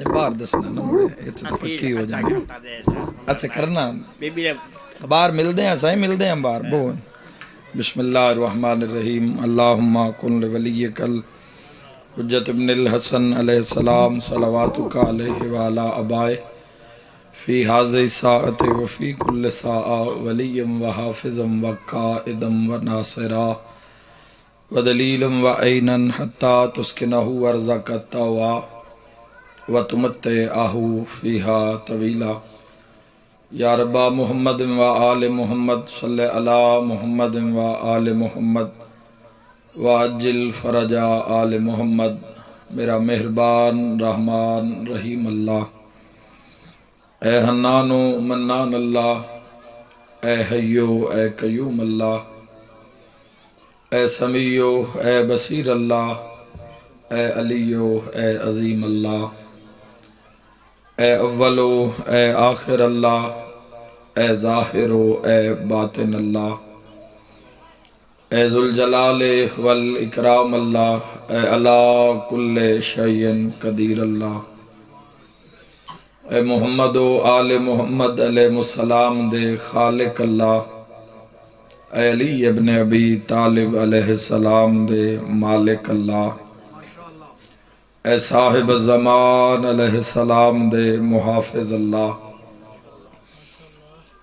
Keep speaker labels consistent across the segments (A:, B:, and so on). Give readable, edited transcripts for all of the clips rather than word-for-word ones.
A: باہر دسنا نا مڑے اتنے تو پکی ہو جانے اچھا کرنا باہر ملتے ہیں سائیں ملتے ہیں باہر بہن بسم اللہ الرحمن الرحیم اللہم کن لولیک الحجت ابن الحسن علیہ السلام صلواتک علیہ وعلا ابائے فی حاضر ساعت وفی کل ساعہ ولیم و حافظم و قائدم و ناصرہ ودلیلم و اینن حتی تسکنہو ارزق التوا و تمتعہو فیہا طویلا یا ربا محمد و آل محمد صلی علی محمد و آل محمد واجل فرجا آل محمد میرا مہربان رحمان رحیم اللہ اے حنان و منان اللہ اے حیو اے قیوم اللہ اے سمیع اے بصیر اللہ اے علیو اے عظیم اللہ اے اولو اے آخر اللہ اے ظاہرو اے باطن اللہ اے ذوالجلال والاکرام اللہ اے علا کل شیء قدیر اللہ اے محمد و آل محمد علیہ السلام دے خالق اللہ اے علی ابن ابی طالب علیہ السلام دے مالک اللہ اے صاحب الزمان علیہ السلام دے محافظ اللہ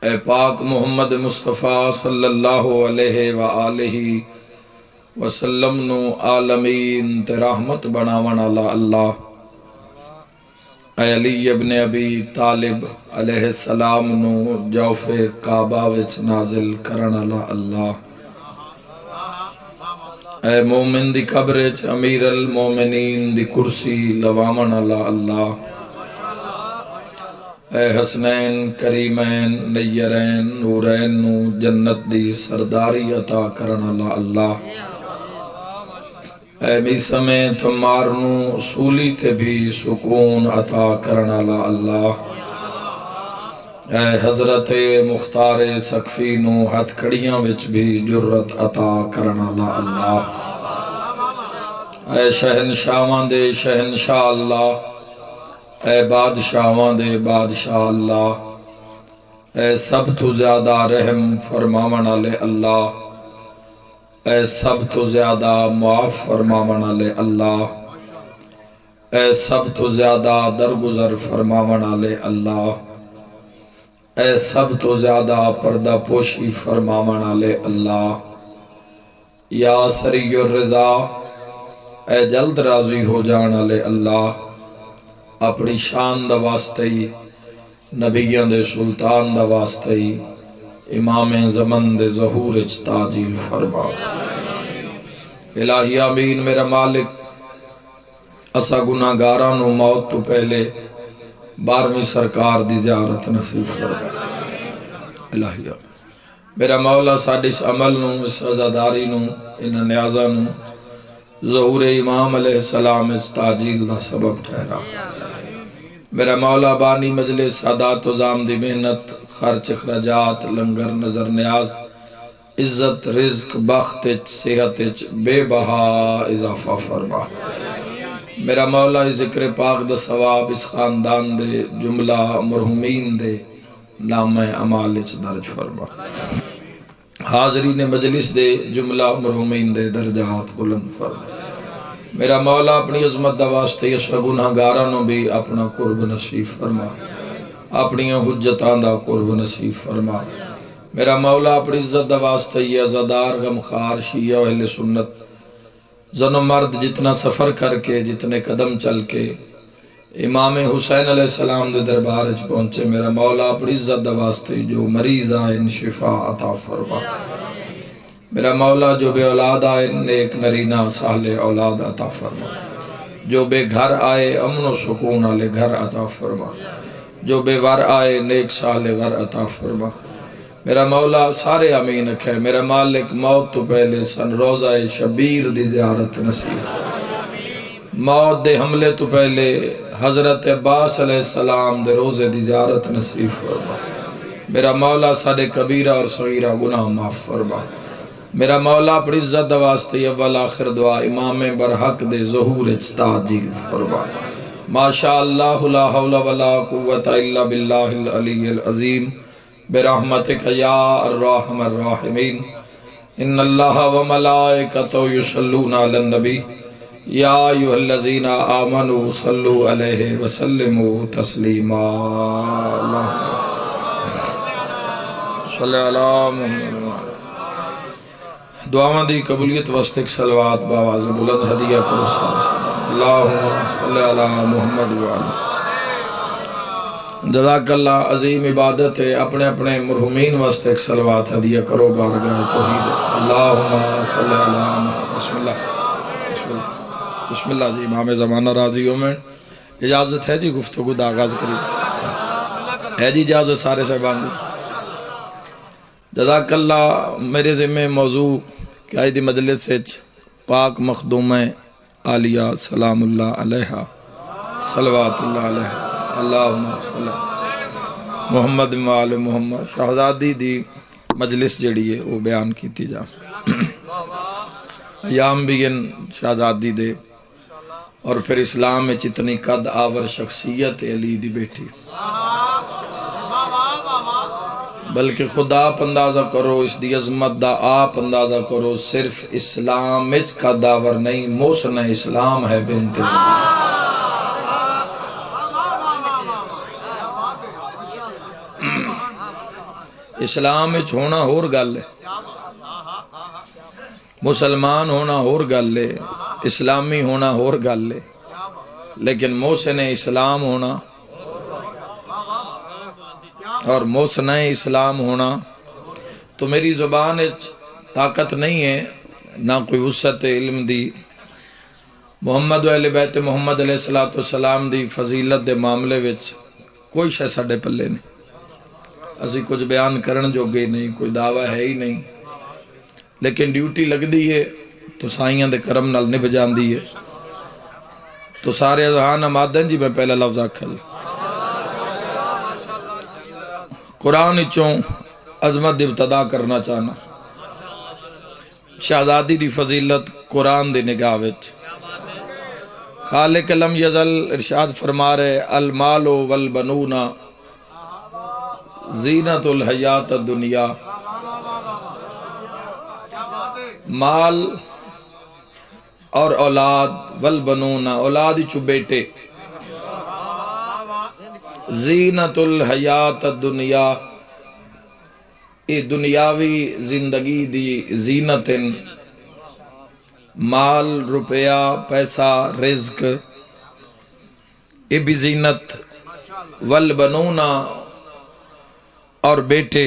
A: اے پاک محمد مصطفیٰ صلی اللہ علیہ وآلہ وسلم نو عالمین تے رحمت بناون والا اللہ اے علی ابن ابی طالب علیہ السلام نو جوف کعبہ وچ نازل کرن والا اللہ اے مومن دی قبر وچ امیر المومنین دی کرسی لواون والا اللہ اے حسنین کریمین نیرین نورین نو جنت دی سرداری عطا کرن والا اللہ اے میسمے تمار نو سولی تے بھی سکون عطا کرن والا اللہ اے حضرت مختار سقفی نو ہتھ کڑیاں وچ بھی جرت عطا کرن والا اللہ اے شہنشاہاں دے شہنشاہ اللہ اے بادشاہاں دے بادشاہ اللہ اے سب تو زیادہ رحم فرماون والے اللہ اے سب تو زیادہ معاف فرماون والے اللہ اے سب تو زیادہ درگزر فرماون والے اللہ اے سب تو زیادہ پردہ پوشی فرماون والے اللہ یا سری الرضا اے جلد راضی ہو جان والے اللہ اپنی شان دا واسطے نبیان دے سلطان دا واسطے امام زمن دے ظہور اچ تاجیل فرما الہی آمین میرا مالک اسا گناہگاراں نو موت تو پہلے 12ویں سرکار دی زیارت نصیب فرما الہی آمین میرا مولا ساڈے اس عمل نو اس عزاداری نو ان نیازاں نو ظہور امام علیہ السلام اچ تاجیل دا سبب ٹھہرا میرا مولا بانی مجلس سادات و زام دی محنت خرچ اخراجات لنگر نظر نیاز عزت رزق بخت صحت بے بہا اضافہ فرما میرا مولا ذکر پاک دا ثواب اس خاندان دے جملہ مرحومین دے نام اعمال اچ درج فرما حاضرین مجلس دے جملہ مرحومین دے درجات بلند فرما میرا مولا اپنی عظمت دا واسطے یسا گناہگاراں نو بھی اپنا قرب نصیب فرما اپنی حجتاں دا قرب نصیب فرما میرا مولا اپنی عزت دا واسطے یہ عزادار غمخار شیعہ و اہل سنت زن و مرد جتنا سفر کر کے جتنے قدم چل کے امام حسین علیہ السلام دے دربار اچ پہنچے میرا مولا اپنی عزت دا واسطے جو مریض آئے ان شفا عطا فرما میرا مولا جو بے اولاد آئے نیک نرینہ صالح اولاد عطا فرما جو بے گھر آئے امن و سکون والے گھر عطا فرما جو بے ور آئے نیک صالح ور عطا فرما میرا مولا سارے امین رکھے میرا مالک موت تو پہلے سن روزہ شبیر دی زیارت نصیب موت دے حملے تو پہلے حضرت عباس علیہ السلام دے روزے دی زیارت نصیب فرما میرا مولا سارے کبیرہ اور صغیرہ گناہ معاف فرما میرا مولا اپنی عزت دا واسطے اول آخر دعا امام برحق دے ظہور اچ تاجیل فرما ماشاء اللہ لا حول ولا قوة الا باللہ العلی العظیم برحمتک یا ارحم الراحمین ان اللہ وملائکتہ یصلون علی النبی یا ایھا الذین آمنوا صلوا علیہ وسلموا تسلیما صلی اللہ محمد دعاواں دی قبولیت واسطے ایک صلوات باواز بلند ہدیہ کرو اللہم صلی علی محمد وعلی جزاک اللہ عظیم عبادت ہے اپنے اپنے مرحومین واسطے ایک صلوات ہدیہ کرو بارگاہ توحید اللہم صلی علی محمد بسم اللہ بسم اللہ جی امام زمانہ راضی میں اجازت ہے جی گفتگو دا آغاز کری ہے جی اجازت سارے صاحبان دی جزاک اللہ میرے ذمہ موضوع کہ دی مجلس سے پاک مخدومہ عالیہ سلام اللہ علیہ صلوات اللہ علیہ اللہم صلی محمد وآل محمد شہزادی دی مجلس جڑی ہے وہ بیان کیتی جا ایام بگن شہزادی دے اور پھر اسلام میں اتنی قد آور شخصیت علی دی بیٹھی بلکہ خدا آپ اندازہ کرو اس دی عظمت دا آپ اندازہ کرو صرف اسلام اچ کا داور نہیں محسن اسلام ہے بنت اسلام اچ ہونا ہور گل ہے مسلمان ہونا ہور گل ہے اسلامی ہونا ہور گل ہے لیکن محسن اسلام ہونا اور محسن اسلام ہونا تو میری زبان طاقت نہیں ہے نہ کوئی وسعت علم دی محمد و اہل بیت محمد علیہ السلام دی فضیلت دے معاملے وچ کوئی شے ساڈے پلے نہیں اسی کچھ بیان کرن جو گے نہیں کوئی دعویٰ ہے ہی نہیں لیکن ڈیوٹی لگ دی ہے تو سائیاں دے کرم نال نبھ جان دی ہے تو سارے اذہان آمادن جی میں پہلا لفظ آکھا جی قرآن چوں عظمت ابتدا کرنا چاہنا شہزادی دی فضیلت قرآن دی نگاہ وچ خالق لم یزل ارشاد فرما رہے المال والبنون زینت الحیات الدنیا مال اور اولاد والبنون اولاد چو بیٹے زینت الحیات الدنیا اے دنیاوی زندگی دی زینت مال روپیہ پیسہ رزق اے بھی زینت والبنون اور بیٹے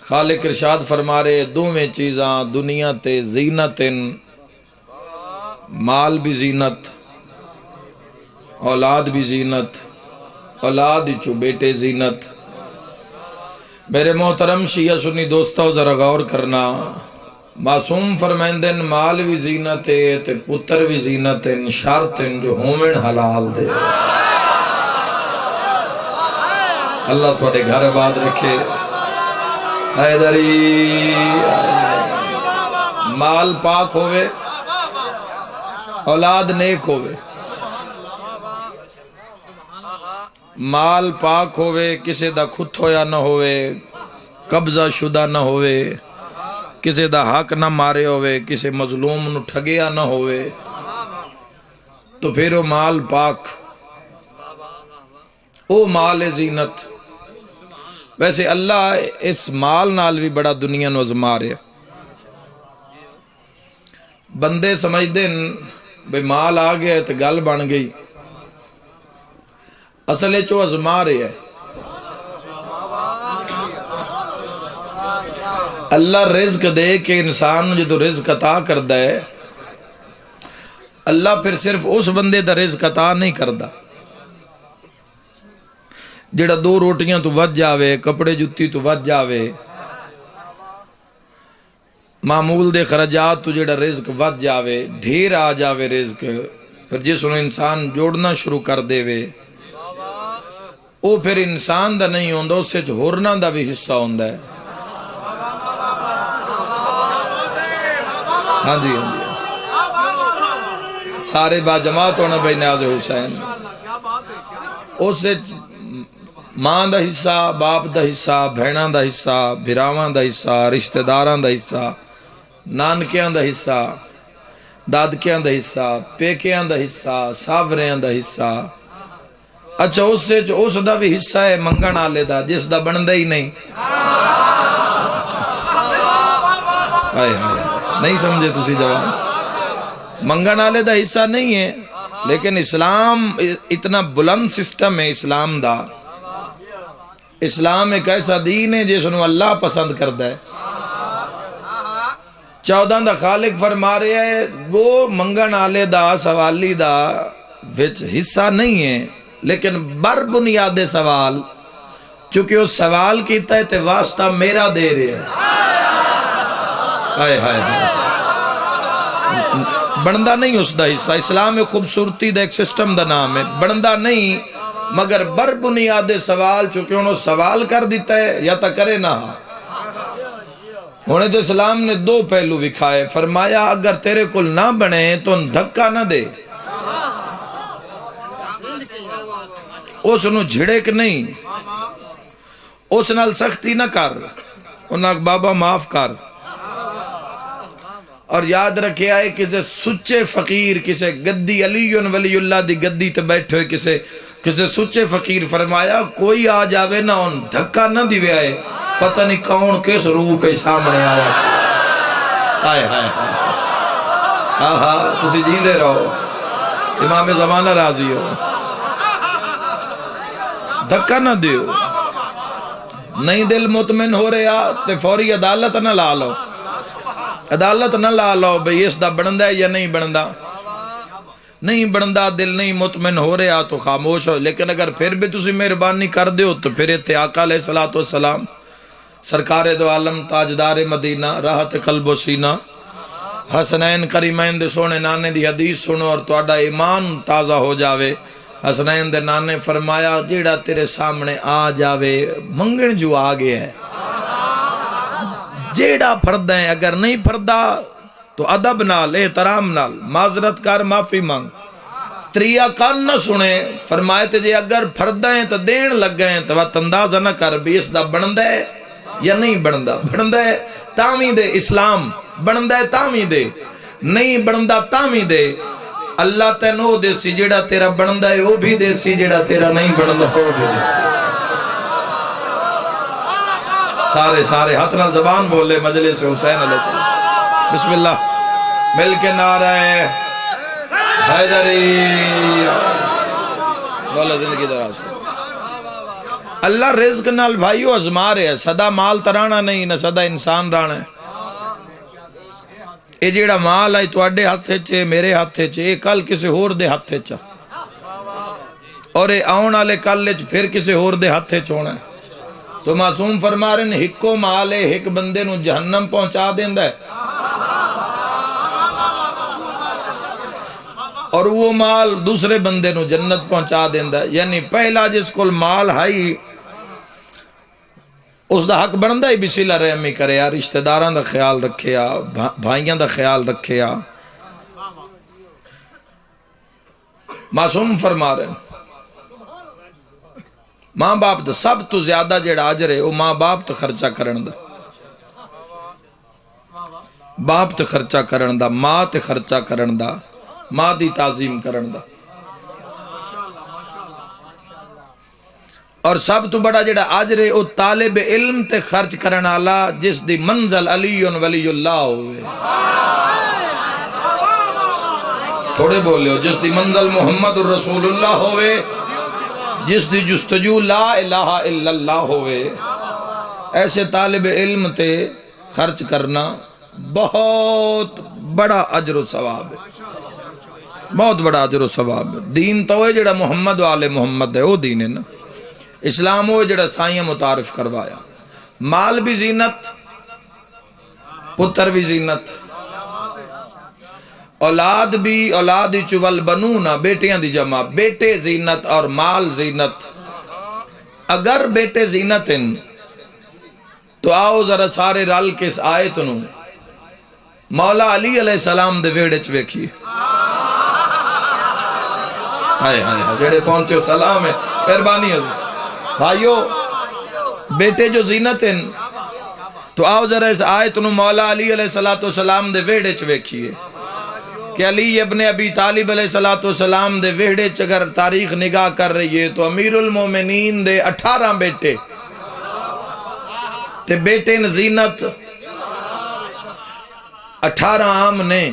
A: خالق ارشاد فرما رہے دوویں چیزاں دنیا تے زینت مال بھی زینت اولاد بھی زینت اولاد چو بیٹے زینت میرے محترم شیعہ سنی دوستاں ذرا غور کرنا معصوم فرمائندن مال بھی زینت ہے تے پتر بھی زینت ہے شرط جو ہومن حلال دے اللہ تھوڑے گھر آباد رکھے حیدری مال پاک ہوئے اولاد نیک ہوئے مال پاک ہوئے کسے دا خود ہویا نہ ہوئے قبضہ شدہ نہ ہوئے کسے دا حق نہ مارے ہوئے کسے مظلوم نو ٹھگیا نہ ہوئے تو پھر وہ مال پاک او مال زینت ویسے اللہ اس مال نال بھی بڑا دنیا نو ازما رہے بندے سمجھ دیں بے مال آ گیا تو گل بن گئی اصلے چو ازما رہے ہے اللہ رزق دے کہ انسان جو رزق عطا کردہ ہے اللہ پھر صرف اس بندے دا رزق عطا نہیں کردہ جڑا دو روٹیاں تو ود جاوے کپڑے جتی تو ود جاوے معمول دے خرجات تو جڑا رزق ود جاوے ڈھیر آ جاوے رزق پھر جس انہوں انسان جوڑنا شروع کر دے وے وہ پھر انسان دا نہیں ہوندہ اس سے ہورنا دا بھی حصہ ہوندہ ہے ہاں جی سارے با جماعت ہونا بھائی نیاز حسین اس ماں دا حصہ باپ دا حصہ بھیناں دا حصہ بھراواں دا حصہ رشتہ داراں دا حصہ نانکیاں دا حصہ دادکیاں دا حصہ پیکیاں دا حصہ ساوریاں دا حصہ اچھا اس دا بھی حصہ ہے منگن آلے دا جس دا بندہ ہی نہیں نہیں سمجھے تسی جواب منگن آلے دا حصہ نہیں ہے لیکن اسلام اتنا بلند سسٹم ہے اسلام دا اسلام ایک ایسا دین ہے جس نو اللہ پسند کرتا ہے 14 دا خالق فرما رہے ہے وہ منگن آلے دا سوالی دا وچ حصہ نہیں ہے لیکن بر بنیاد سوال چونکہ وہ سوال کیتا ہے تے واسطہ میرا دے رہے ہیں بندہ نہیں اس دا حصہ اسلام میں خوبصورتی دا ایک سسٹم دا نام ہے بندہ نہیں مگر بر بنیاد سوال چونکہ انہوں سوال کر دیتا ہے یا تا کرے نہ ہونے تو اسلام نے 2 پہلو بکھائے فرمایا اگر تیرے کل نہ بنے تو دھکا نہ دے اس نو جھڑک نہیں اس نال سختی نہ کر انہاں بابا معاف کر اور یاد رکھے آئے کسے سچے فقیر کسے گدی علی ولی اللہ دی گدی تے بیٹھے ہوئے کسے سچے فقیر فرمایا کوئی آ جاوے نہ ان دھکا نہ دیوے آئے پتہ نہیں کون کس روح پہ سامنے آیا آئے آہا تسی جیندے رہو امام زمانہ راضی ہو دھکا نہ دیو نہیں دل مطمئن ہو رہا تے فوری عدالت نہ لا لو عدالت نہ لا لو بھئی اس دا بندہ ہے یا نہیں بندہ نہیں بندہ دل نہیں مطمئن ہو رہا تو خاموش ہو لیکن اگر پھر بھی تسی مہربانی کر دیو تو پھر اتھے آقا علیہ السلام سرکار دو عالم تاجدار مدینہ راحت قلب و سینہ حسنین کریمین دے سونے نانے دی حدیث سنو اور تواڈا ایمان تازہ ہو جاوے حسنین دے نانے فرمایا جیڑا تیرے سامنے آ جاوے منگن جو آگے ہے جیڑا پھردہ ہے اگر نہیں پھردہ تو ادب نال احترام نال معذرت کر معافی مانگ تریا کان نہ سنے فرمائے تے جے اگر پھردہ ہیں تو دین لگ گئے تو وقت اندازہ نہ کر بھی اس دا بندہ ہے یا نہیں بندہ ہے تامی دے اسلام بندہ ہے تامی دے نہیں بندہ تامی دے اللہ تینو دے سی جیڑا تیرا بندہ ہے وہ بھی دے سی جیڑا تیرا نہیں بندہ ہو بھی دے سارے ہاتھ نال زبان بولے مجلس حسین علیہ السلام بسم اللہ مل کے نعرہ حیدری بولا زندگی دراز اللہ رزق نال بھائیو ازما رہے ہیں صدا مال ترانا نہیں نہ صدا انسان رانا ہے اے جیڑا مال آئی تو اڈے ہاتھے چے میرے ہاتھے چے اے کل کسے ہور دے ہاتھے چا اور اے آؤن آلے کل پھر کسے ہور دے ہاتھے چونا ہے تو معصوم فرما رہے ہیں ہکو مال ہے ہک بندے نو جہنم پہنچا دیندہ ہے اور وہ مال دوسرے بندے نو جنت پہنچا دیندہ ہے یعنی پہلا جس کو مال ہائی اس دا حق بندہ ہی بسیلہ رحمی کرے یا رشتہ داران دا خیال رکھے یا بھائیاں دا خیال رکھے یا معصوم فرما رہے ہیں ماں باپ دا سب تو زیادہ جیڑا عجر ہے وہ ماں باپ تو خرچہ کرن دا باپ تو خرچہ کرن دا ماں تو خرچہ کرن دا ماں دی تعظیم کرن دا اور سب تو بڑا جڑا عجر ہے وہ طالب علم تے خرچ کرن آلا جس دی منزل علی ولی اللہ ہوئے تھوڑے بولے ہو جس دی منزل محمد الرسول اللہ ہوئے جس دی جستجو لا الہ الا اللہ ہوئے ایسے طالب علم تے خرچ کرنا بہت بڑا عجر و ثواب ہے بہت بڑا عجر و ثواب ہے دین تو ہے جڑا محمد و آل محمد ہے وہ دین ہے نا اسلام وہ جڑا سائیں متعارف کروایا مال بھی زینت پتر بھی زینت اولاد بھی اولاد چول بنونا بیٹیاں دی جمع بیٹے زینت اور مال زینت اگر بیٹے زینت ہیں تو آؤ ذرا سارے رل کے اس آیت نو مولا علی علیہ السلام دے ویڑے چویکھیے ہائے ہائے ہائے جڑے پہنچے ہو سلام ہے مہربانی حضور بھائیو بیٹے جو زینت ہیں تو آؤ ذرا اس آیت نو مولا علی علیہ السلام دے ویڑے چ ویکھیے کہ علی ابن ابی طالب علیہ السلام دے ویڑے چ اگر تاریخ نگاہ کر رہی ہے تو امیر المومنین دے 18 بیٹے تے بیٹے زینت 18 عام نے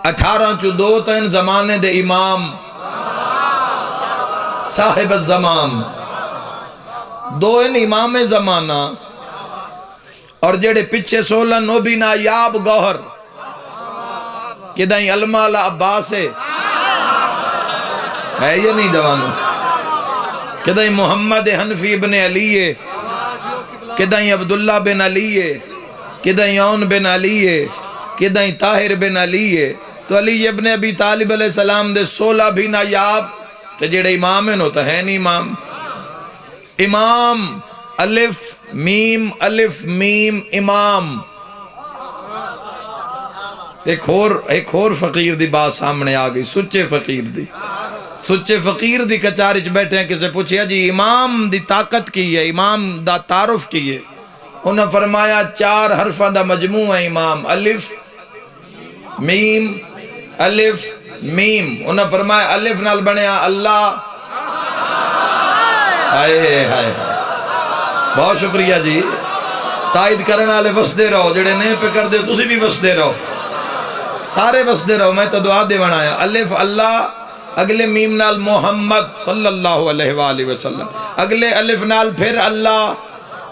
A: 18 چو 2 تین زمانے دے امام صاحب الزمان 2 ان امام زمانہ اور جڑے پچھے 16 نوبی نایاب گوہر کدائیں المال عباس ہے یہ نہیں جوانو کدائیں محمد حنفی ابن علی ہے کدائیں عبداللہ بن علی ہے کدائیں یون بن علی ہے کدائیں طاہر بن علی ہے تو علی ابن ابی طالب علیہ السلام دے 16 بھی نایاب تے جڑے امام ہیں تو ہے نہیں امام امام الف میم امام ایک اور فقیر دی بات سامنے آگئی سچے فقیر دی کچارچ بیٹھے ہیں کسے پوچھیا جی امام دی طاقت کی ہے امام دا تعارف کی ہے انہوں نے فرمایا 4 حرفہ دا مجموع ہے امام الف میم انہوں نے فرمایا الف نال بنیا اللہ آئے ہائے بہت شکریہ جی تائید کرنا والے وسدے رہو جڑے نہیں پہ کر دے تسی بھی وسدے رہو سارے وسدے رہو میں تو دعا دے بنایا الف اللہ اگلے میم نال محمد صلی اللہ علیہ وآلہ وسلم اگلے الف نال پھر اللہ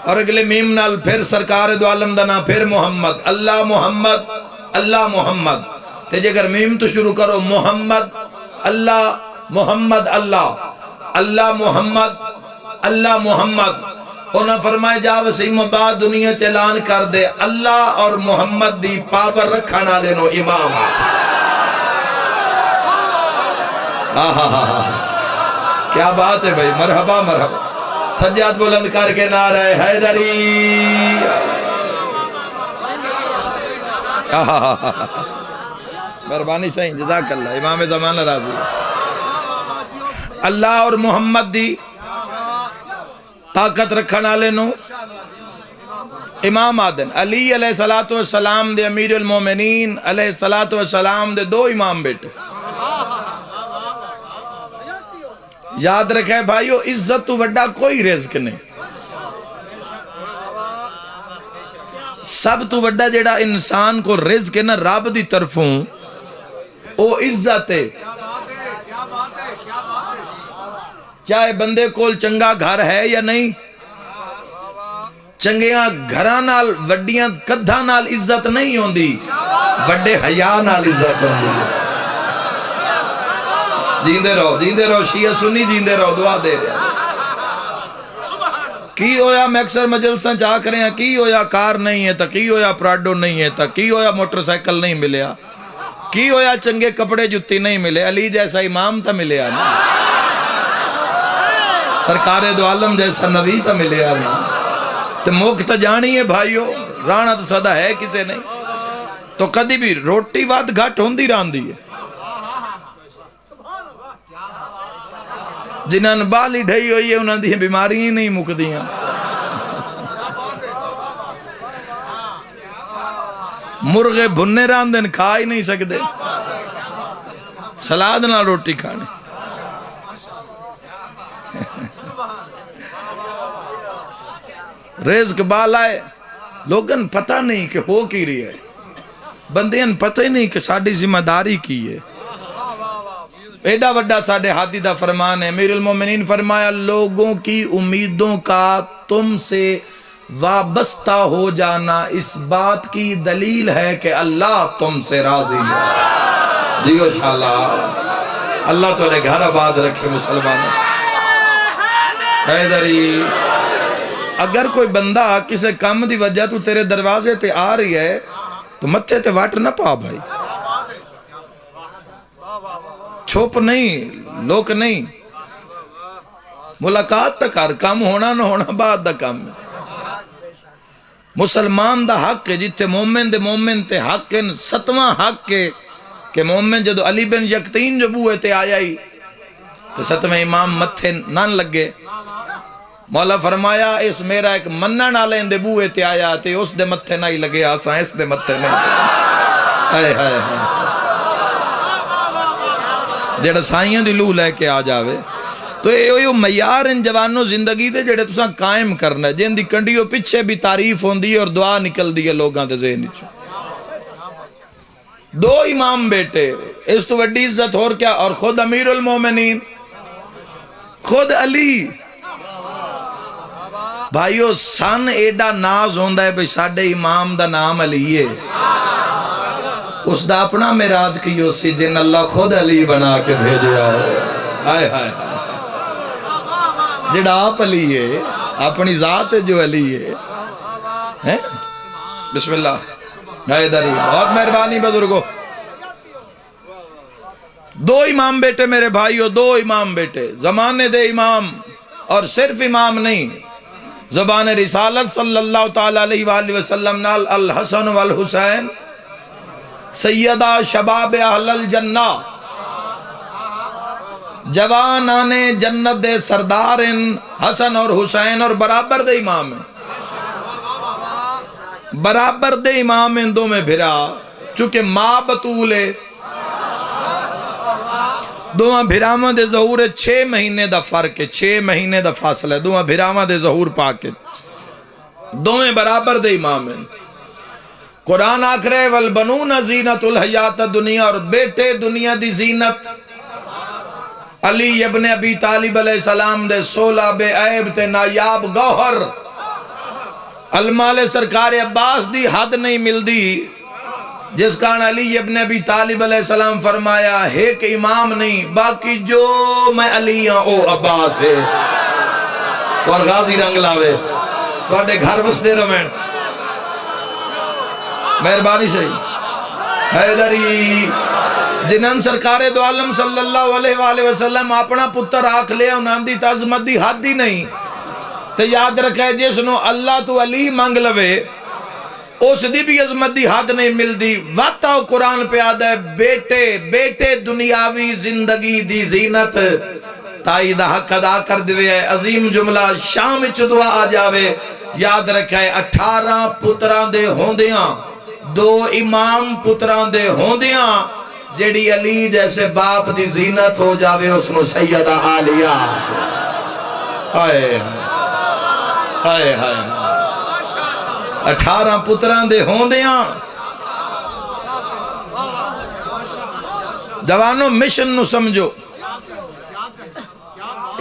A: اور اگلے میم نال پھر سرکار دو عالم دنا پھر محمد اللہ محمد تے جے اگر میم تو شروع کرو محمد اللہ محمد انہاں فرمائے جا وسیم بعد دنیا چلان کر دے اللہ اور محمد دی پاور رکھانا لینو امام کیا بات ہے بھائی مرحبا سجاد بلند کر کے نعرہ حیدری مہربانی صحیح جزاک اللہ امام زمانہ راضی اللہ اور محمد دی طاقت رکھنا لینو امام آدن علی علیہ السلام دے امیر المومنین علیہ السلام دے 2 امام بیٹے یاد رکھے بھائیو عزت تو وڈا کوئی رزق نہیں سب تو وڈا جڑا انسان کو رزق ہے نا رب دی طرفوں او عزت ہے چاہے بندے کول چنگا گھر ہے یا نہیں چنگیاں گھراں نال وڈیاں کدھاں نال عزت نہیں ہوندی وڈے حیا نال عزت ہوندی جیندے رہو شیعہ سنی جیندے رہو دعا دے دے کی ہویا میں اکثر مجلساں چاہ کریں کی ہویا کار نہیں ہے تا کی ہویا پراڈو نہیں ہے تا کی ہویا موٹر سائیکل نہیں ملیا کی ہویا چنگے کپڑے جتی نہیں ملے علی جیسا امام تا ملیا نا سرکار دو عالم جیسا نبی تا ملیا نا تو موک تا جانی ہے بھائیو رانا تا صدا ہے کسے نہیں تو کدی بھی روٹی وات گھٹ ہوندی ران دی ہے جنہاں بالی ڈھائی ہوئی ہے انہاں دی بیماری ہی نہیں مک دیاں مرغے بھنے راندن کھا ہی نہیں سکتے سلاد نہ روٹی کھانے رزق بالائے لوگن پتہ نہیں کہ ہو کی رہی ہے بندیاں پتہ ہی نہیں کہ ساڑھی ذمہ داری کی ہے ایڈا وڈا ساڑھے ہاتھی دا فرمان ہے امیر المومنین فرمایا لوگوں کی امیدوں کا تم سے وابستہ ہو جانا اس بات کی دلیل ہے کہ اللہ تم سے راضی ہے دیو شاءاللہ اللہ تو نے گھر آباد رکھے مسلمان حیدری اگر کوئی بندہ کسے کام دی وجہ تو تیرے دروازے تے آ رہی ہے تو متھے تے واٹ نہ پا بھائی چھوپ نہیں لوک نہیں ملاقات تک ہر کام ہونا نہ ہونا بعد دا کام مسلمان دا حق ہے جتے مومن دے مومن تے حق ہے 7واں حق ہے کہ کہ مومن جدو علی بن یقتین جو بوئے تے آیا ہی تو ستویں امام متھے نان لگے. مولا فرمایا اس میرا ایک منن والے دے بوئے تے آیا تے اس دے متھے نہ ہی لگے آساں اس دے متھے نہیں. ہائے ہائے ہائے جڑا سائیاں دی لو لے کے آ جاوے. تو یہ معیار ان جوانوں زندگی دے جڑے تساں قائم کرنا ہے جن دی کنڈیوں پیچھے بھی تعریف ہوندی ہے اور دعا نکل دی ہے لوگاں دے ذہن وچوں. دو امام بیٹے اس تو وڈی عزت اور کیا, اور خود امیر المومنین خود علی. بھائیو سن ایڈا ناز ہوندہ ہے بھئی ساڑھے امام دا نام علی ہے. اس دا اپنا معراج کیو سی جن اللہ خود علی بنا کے بھیجیا ہو. ہائے ہائے جڑا آپ علی ہے اپنی ذات جو علی ہے. بسم اللہ حیدری بہت مہربانی بزرگو. دو امام بیٹے میرے بھائیو, دو امام بیٹے زمانے دے امام, اور صرف امام نہیں زبان رسالت صلی اللہ تعالیٰ علیہ وآلہ وسلم نال الحسن والحسین سیدہ شباب اہل الجنہ جوانان جنت دے سردار ان حسن اور حسین, اور برابر دے امام ہیں, برابر دے امام ہیں دو میں بھرا. چونکہ ماں بطول ہے دوہاں بھراواں دے ظہور 6 مہینے دا فرق ہے, 6 مہینے دا فاصلہ ہے دوہاں بھراواں دے ظہور پاکے. دوہاں برابر دے امام ہیں. قرآن آکھ رہے والبنون زینت الحیات دنیا, اور بیٹے دنیا دی زینت. علی ابن ابی طالب علیہ السلام دے 16 بے عیب تے نایاب گوہر. المال سرکار عباس دی حد نہیں مل دی جس کان علی ابن ابی طالب علیہ السلام فرمایا ایک امام نہیں باقی جو میں علی ہاں او عباس ہے. اور غازی رنگ لاوے توڑے گھر بستے رمین مہربانی صحیح حیدری جنہاں سرکار دو عالم صلی اللہ علیہ وآلہ وسلم اپنا پتر آکھ لیا انہاں دی تعظمت دی حد ہی نہیں. تو یاد رکھے جس نو اللہ تو علی مانگ لوے اس دی بھی عظمت دی حد نہیں مل دی. واتاو قرآن پہ آدھا ہے بیٹے بیٹے دنیاوی زندگی دی زینت. تائی دا حق ادا کر دوے ہے عظیم جملہ شام اچھ دعا آ جاوے. یاد رکھے 18 پتران دے ہوندیاں 2 امام پتران دے ہوندیاں جیڑی علی جیسے باپ دی زینت ہو جاوے اس نو سیدہ عالیہ. ہائے ہائے ہائے 18 پتران دے ہوندیاں. جوانوں مشن نو سمجھو.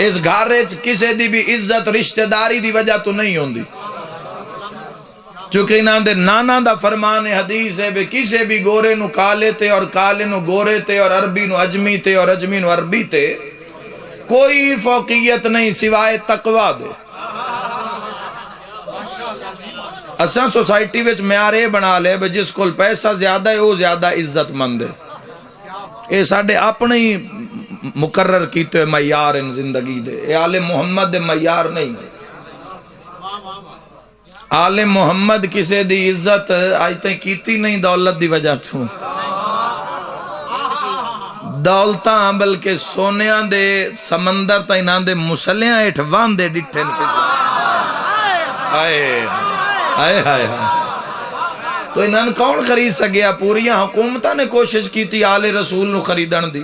A: اس گھارے کسے دی بھی عزت رشتہ داری دی وجہ تو نہیں ہوندی, چونکہ انہاں دے نانا دا فرمان حدیث ہے بے کسے بھی گورے نو کالے تے اور کالے نو گورے تے اور عربی نو اجمی تے اور اجمی نو عربی تے کوئی فوقیت نہیں سوائے تقوی دے. اساں سوسائٹی وچ معیار بنا لے بے جس کول پیسہ زیادہ ہے وہ زیادہ عزت مند ہے. اے ساڈے اپنے ہی مقرر کیتے معیار ان زندگی دے. اے آل محمد دے معیار نہیں. آل محمد کسے دی عزت آج تک کیتی نہیں دولت دی وجہ تو دولتاں بلکہ سونیاں دے سمندر تا انہاں دے مسلیاں ایٹھ وان دے ڈٹھے آئے آئے آئے تو انہاں کون خرید سکیا؟ پوریاں حکومتہ نے کوشش کی تھی آل رسول نو خریدن دی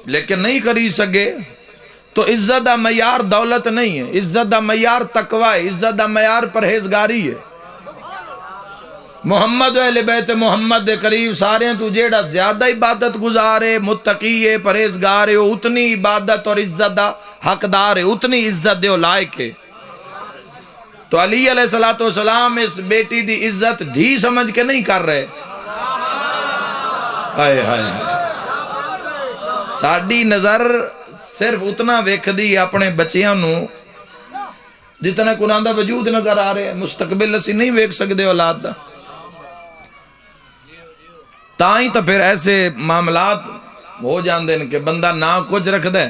A: لیکن نہیں خرید سکے. تو عزت دا معیار دولت نہیں ہے, عزت دا معیار تقوی ہے, عزت دا معیار پرہیزگاری ہے. محمد و اہل بیت محمد دے قریب سارے ہیں تو جیڑا زیادہ عبادت گزارے متقی ہے پرہیزگار ہے اتنی عبادت اور عزت دا حقدار ہے, اتنی عزت دے لائق ہے. تو علی علیہ السلام اس بیٹی دی عزت دھی سمجھ کے نہیں کر رہے. آئے آئے ساڑی نظر صرف اتنا ویکھ دی اپنے بچیاں نو جتنا قرآن دا وجود نظر آ رہے ہیں, مستقبل اسی نہیں ویکھ سکتے اولاد دا. تائیں تو پھر ایسے معاملات ہو جاندے ہیں کہ بندہ نہ کچھ رکھ دے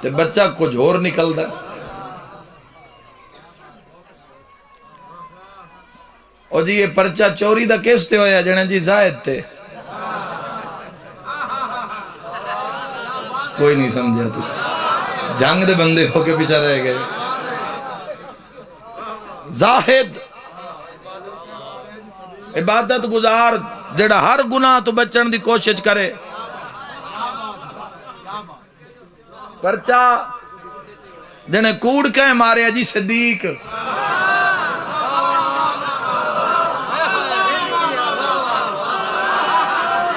A: تو بچہ کچھ اور نکل دے. او جی یہ پرچہ چوری دا کیس تے ہویا جنہیں جی زائد تے کوئی نہیں سمجھا تو جنگ دے بندے ہو کے پیچھے رہ گئے زاہد عبادت گزار جڑا ہر گناہ تو بچن دی کوشش کرے پرچہ جنہیں کوڑ کہیں مارے جی صدیق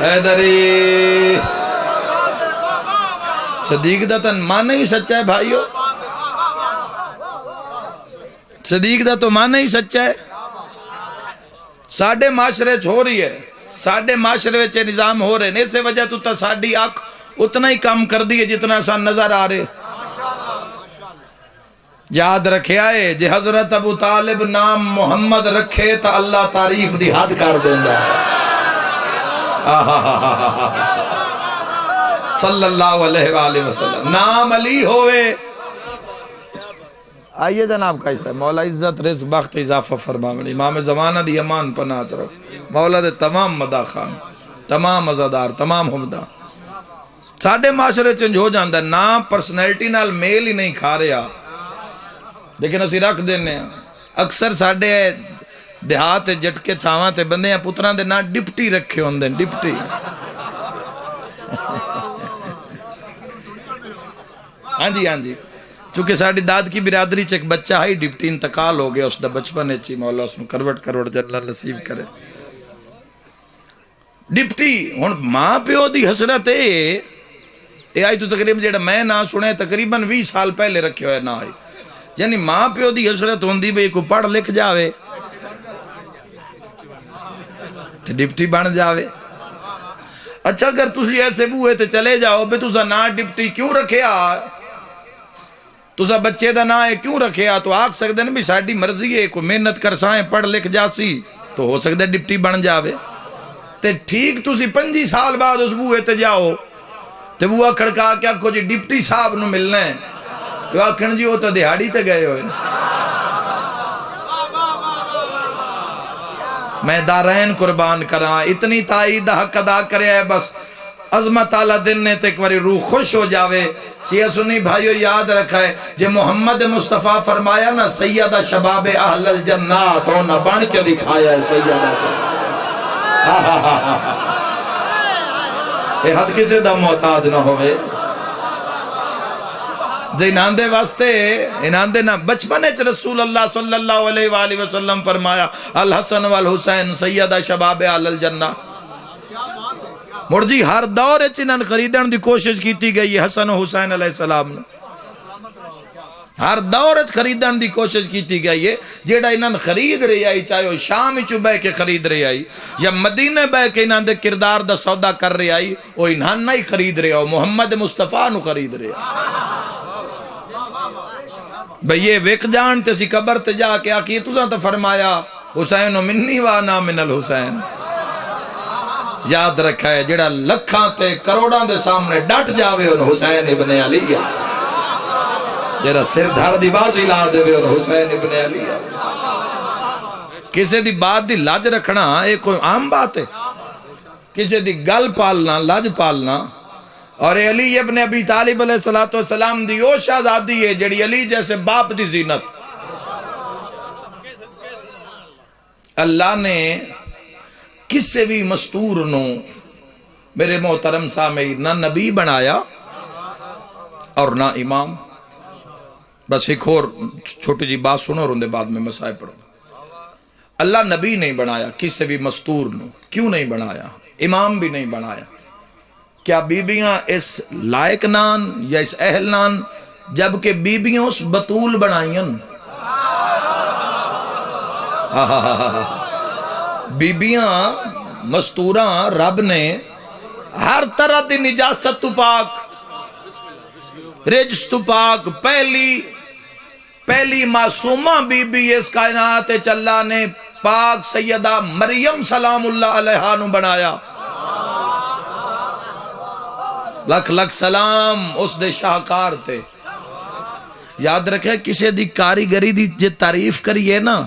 A: حیدری صدیق دا تن مانا ہی سچا ہے بھائیو صدیق دا تو مانا ہی سچا ہے ساڑھے معاشرے ہو رہی ہے ساڑھے معاشرے وچے نظام ہو رہے ہیں اس سے وجہ تو تا ساڑھی آنکھ اتنا ہی کام کر دی ہے جتنا سا نظر آ رہے یاد رکھے آئے جے حضرت ابو طالب نام محمد رکھے تا اللہ تعریف دی حد کر دیندہ صلی اللہ علیہ وآلہ وسلم نام علی ہوئے آئیے جناب کیسا ہے مولا عزت رزق بخت اضافہ فرماون امام زمانہ دی امان پناہ چرو مولا دے تمام مدہ خان تمام عزادار تمام حمدہ ساڑھے معاشرے چنج ہو جاندہ نام پرسنیلٹی نال میل ہی نہیں کھا رہا لیکن اسی رکھ دینے اکثر ساڑھے دیہات جٹکے تھاواں تے بندے ہیں پتران دے نا ڈپٹی رکھے ہوندے ڈپٹی ہاں جی چونکہ ساڑھی داد کی برادری چک بچہ ہائی ڈپٹی انتقال ہو گیا اس دا بچپن چی مولا اس نے کروٹ جنرل نصیب کرے ڈپٹی ہون ماں پیو دی حسرت اے آئی تو تقریباً جیڑا میں نہ سنے تقریباً 20 سال پہلے رکھے ہوئے نہ آئی یعنی ماں پیو دی حسرت ہوندی بھئی کو پڑھ لکھ جاوے تو ڈپٹی بن جاوے اچھا اگر تسی ایسے بوئے تے چلے جاؤ بے تسا نہ ڈپٹی کیوں رکھے تسا بچے دا نہ ہے کیوں رکھے تو آگ سکتے ہیں بھی ساڑھی مرضی ہے کوئی محنت کر سائیں پڑھ لکھ جاسی تو ہو سکتا ہے ڈپٹی بن جاوے تے ٹھیک تسی 25 سال بعد اس بوئے تے جاؤ تے بوہ کھڑکا کیا کو جی ڈپٹی صاحب نو ملنا ہے تو آکھن جی وہ تو دیہاڑی تے گئے ہوئے میں دارین قربان کراں اتنی تائید حق ادا کرے ہے بس عظمت آلہ دن نے تک وری روح خوش ہو جاوے شیعہ سنی بھائیو یاد رکھا ہے جے محمد مصطفیٰ فرمایا نا سیدہ شباب اہل الجنات ہونا بان کے دکھایا ہے سیدہ شباب اے حد کسے دا محتاج نہ ہوئے انہاں دے واسطے انہاں دے نا بچپنے چ رسول اللہ صلی اللہ علیہ وآلہ وسلم فرمایا الحسن والحسین سیدہ شباب اہل الجنہ مرجی ہر دور چنن خریدن دی کوشش کیتی گئی ہے حسن و حسین علیہ السلام نے ہر دور خریدن دی کوشش کیتی گئی ہے جیڑا انہاں خرید رہی آئی چاہے وہ شام چو بے کے خرید رہی آئی یا مدینہ بے کے انہاں دے کردار دا سودا کر رہی آئی وہ انہاں نہیں خرید رہی ہو محمد مصطفیٰ نو خرید رہی آئی بھئی یہ وک جان تے سی قبر تے جا کے آکی تُساں تے فرمایا حسین و منی وانا من الحسین یاد رکھا ہے جڑا لکھاں تے کروڑاں دے سامنے ڈٹ جاوے ان حسین ابن علی جڑا سر دھڑ دی بازی لا دے ان حسین ابن علی کسے دی بات دی لاج رکھنا ایک کوئی عام بات ہے کسے دی گل پالنا لاج پالنا اور علی ابن ابی طالب علیہ السلام دی او شہزادی ہے جڑی علی جیسے باپ دی زینت اللہ نے کسے بھی مستور نو میرے محترم سامعین نہ نبی بنایا اور نہ امام بس ایک اور چھوٹی جی بات سنو اور اندے بعد میں مسائل پڑھوں اللہ نبی نہیں بنایا کسے بھی مستور نو کیوں نہیں بنایا امام بھی نہیں بنایا کیا بیبیاں اس لائق نان یا اس اہل نان جبکہ بیبیاں اس بطول بنائیں بیبیاں مستوراں رب نے ہر طرح دی نجاست تو پاک رجس تو پاک پہلی معصومہ بی بی اس کائنات چلا نے پاک سیدہ مریم سلام اللہ علیہ نو بنایا لکھ لکھ سلام اس دے شاہکار تے یاد رکھے کسے دی کاریگری دی جے تعریف کریے نا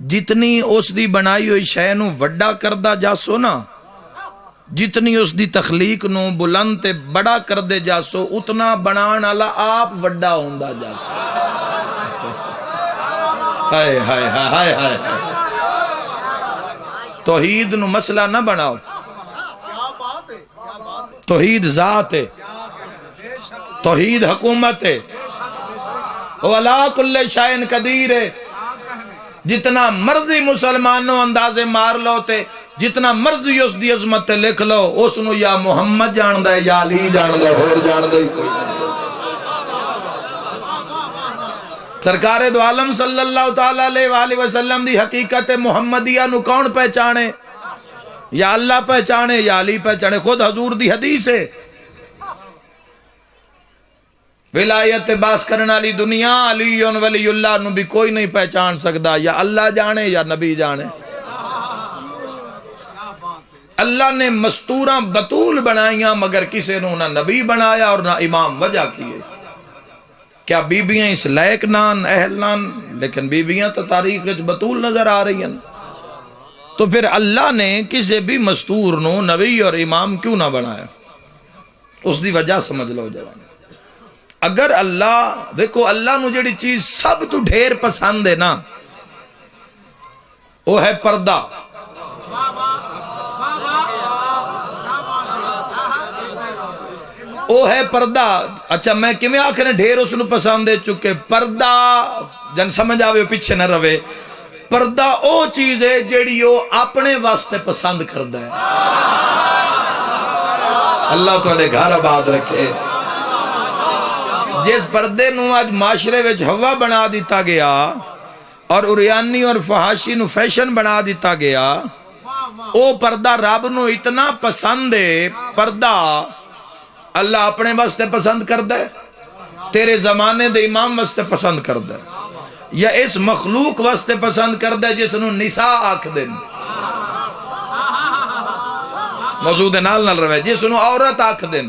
A: جتنی اس دی بنائی ہوئی شے نو وڈا کردہ جاسو نا، جتنی اس دی تخلیق نو بلند تے بڑا کردے جاسو، اتنا بنان والا آپ وڈا ہوندا جاسو۔ ہائے ہائے ہائے ہائے، توحید نو مسئلہ نہ بناؤ، توحید ذات ہے، توحید حکومت ہے، وہ علا کل شائن قدیر ہے۔ جتنا مرضی مسلمانوں اندازے مار لو تے، جتنا مرضی اس دی عظمت تے لکھ لو، اس نو یا محمد جان دے یا علی جان دے، اور جان دے کوئی نہیں۔ سرکار دو عالم صلی اللہ تعالیٰ علیہ وآلہ وسلم دی حقیقت محمدیہ نو کون پہچانے؟ یا اللہ پہچانے یا علی پہچانے؟ خود حضور دی حدیث ہے، ولایت باس کرنا لی دنیا علی ولی اللہ نو بھی کوئی نہیں پہچان سکتا، یا اللہ جانے یا نبی جانے۔ اللہ نے مستوراں بطول بنائیاں مگر کسے نو نہ نبی بنایا اور نہ امام وجہ کیے۔ کیا بیبیاں اس لائق نان اہل نان، لیکن بیبیاں تو تاریخ بطول نظر آ رہی ہیں۔ تو پھر اللہ نے کسے بھی مستور نو نبی اور امام کیوں نہ بنایا؟ اس دی وجہ سمجھ لو جوان۔ اگر اللہ دیکھو، اللہ نو جڑی چیز سب تو ڈھیر پسند ہے نا، وہ ہے پردہ۔ وہ ہے پردہ۔ اچھا میں کیویں آکھنے ڈھیر اس نو پسند ہے؟ چکے پردہ جن سمجھ آوے پیچھے نہ روے، پردہ او چیز ہے جیڑی وہ اپنے واسطے پسند کردا ہے۔ اللہ تواڈے گھر آباد رکھے۔ جس پردے نو آج معاشرے وچ ہوا بنا دیتا گیا اور اریانی اور فحاشی نو فیشن بنا دیتا گیا، او پردہ رب نو اتنا پسند ہے۔ پردہ اللہ اپنے واسطے پسند کردا ہے، تیرے زمانے دے امام واسطے پسند کردا ہے، یا اس مخلوق واسطے پسند کردا ہے جس نو نساء آکھ دیں؟ موضوع دے نال نال روے، جس نو عورت آکھ دیں۔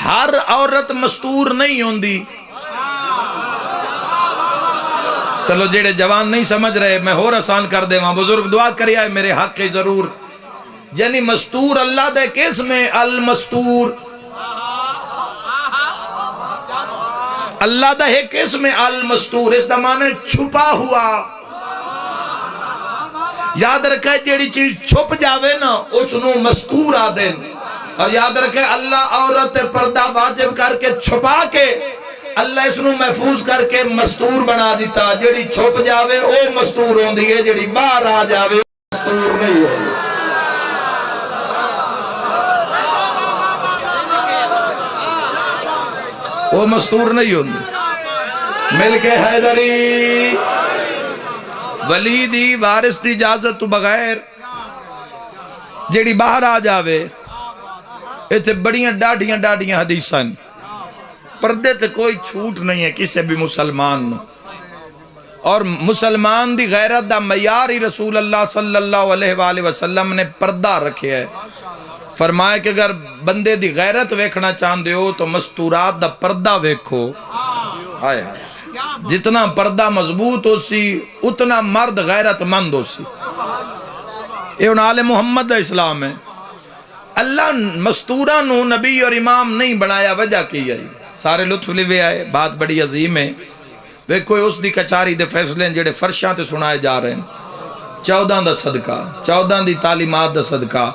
A: ہر عورت مستور نہیں ہوندی۔ چلو جیڑے جوان نہیں سمجھ رہے میں اور آسان کر دے وہاں، بزرگ دعا کری آئے میرے حق کے ضرور۔ یعنی مستور اللہ دے کس میں؟ المستور۔ اللہ دا ہے کس میں؟ المستور۔ اس دا معنی چھپا ہوا۔ یاد رکھے جیڑی چیز چھپ جاوے نا اس نو مستور آ دیں، اور یاد رکھے اللہ عورت پردہ واجب کر کے چھپا کے اللہ اس نو محفوظ کر کے مستور بنا دیتا۔ جیڑی چھپ جاوے او مستور ہوندی ہے، جیڑی باہر آ جاوے مستور نہیں ہوندی۔ وہ مستور نہیں ہوندی۔ مل کے حیدری ولی دی وارث دی اجازت تو بغیر جیڑی باہر آ جاوے، ایتے بڑیاں ڈاڑیاں حدیثاں، پردے تے کوئی چھوٹ نہیں ہے کسی بھی مسلمان۔ اور مسلمان دی غیرت دا معیار ہی رسول اللہ صلی اللہ علیہ وآلہ وسلم نے پردہ رکھے ہے۔ فرمایا کہ اگر بندے دی غیرت ویکھنا چاہندے ہو تو مستورات دا پردہ ویکھو۔ آئے جتنا پردہ مضبوط ہو سی اتنا مرد غیرت مند ہو سی۔ یہ آل محمد اسلام ہے۔ اللہ مستورہ نو نبی اور امام نہیں بنایا، وجہ کی ہے؟ سارے لطف لیوے آئے، بات بڑی عظیم ہے۔ ویکھو اس دی کچاری دے فیصلے جڑے فرشاں تے سنائے جا رہے ہیں، 14 دا صدقہ، 14 دی تعلیمات دا صدقہ۔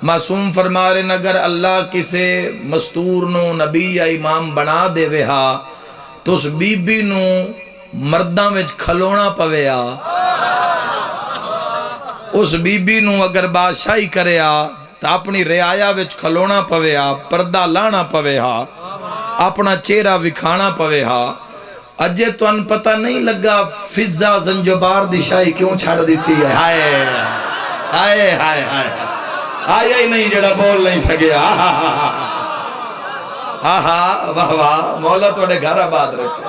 A: معصوم فرما رہے ہیں اگر اللہ کسے مستور نو نبی یا امام بنا دے وہا تو اس بی بی نو مرداں وچ کھلونا پویا، اس بی بی نو اگر بادشاہی کریا تو اپنی رعایا وچ کھلونا پویا، پردہ لانا پویا، اپنا چہرہ وکھانا پویا۔ اجے تو ان پتہ نہیں لگا فضا زنجبار دی شاہی کیوں چھڑ دیتی ہے۔ ہائے ہائے ہائے ہائے، آیا ہی نہیں جڑا بول نہیں سکیا۔ آہا واہ واہ، مولا توڑے گھر آباد رکھے۔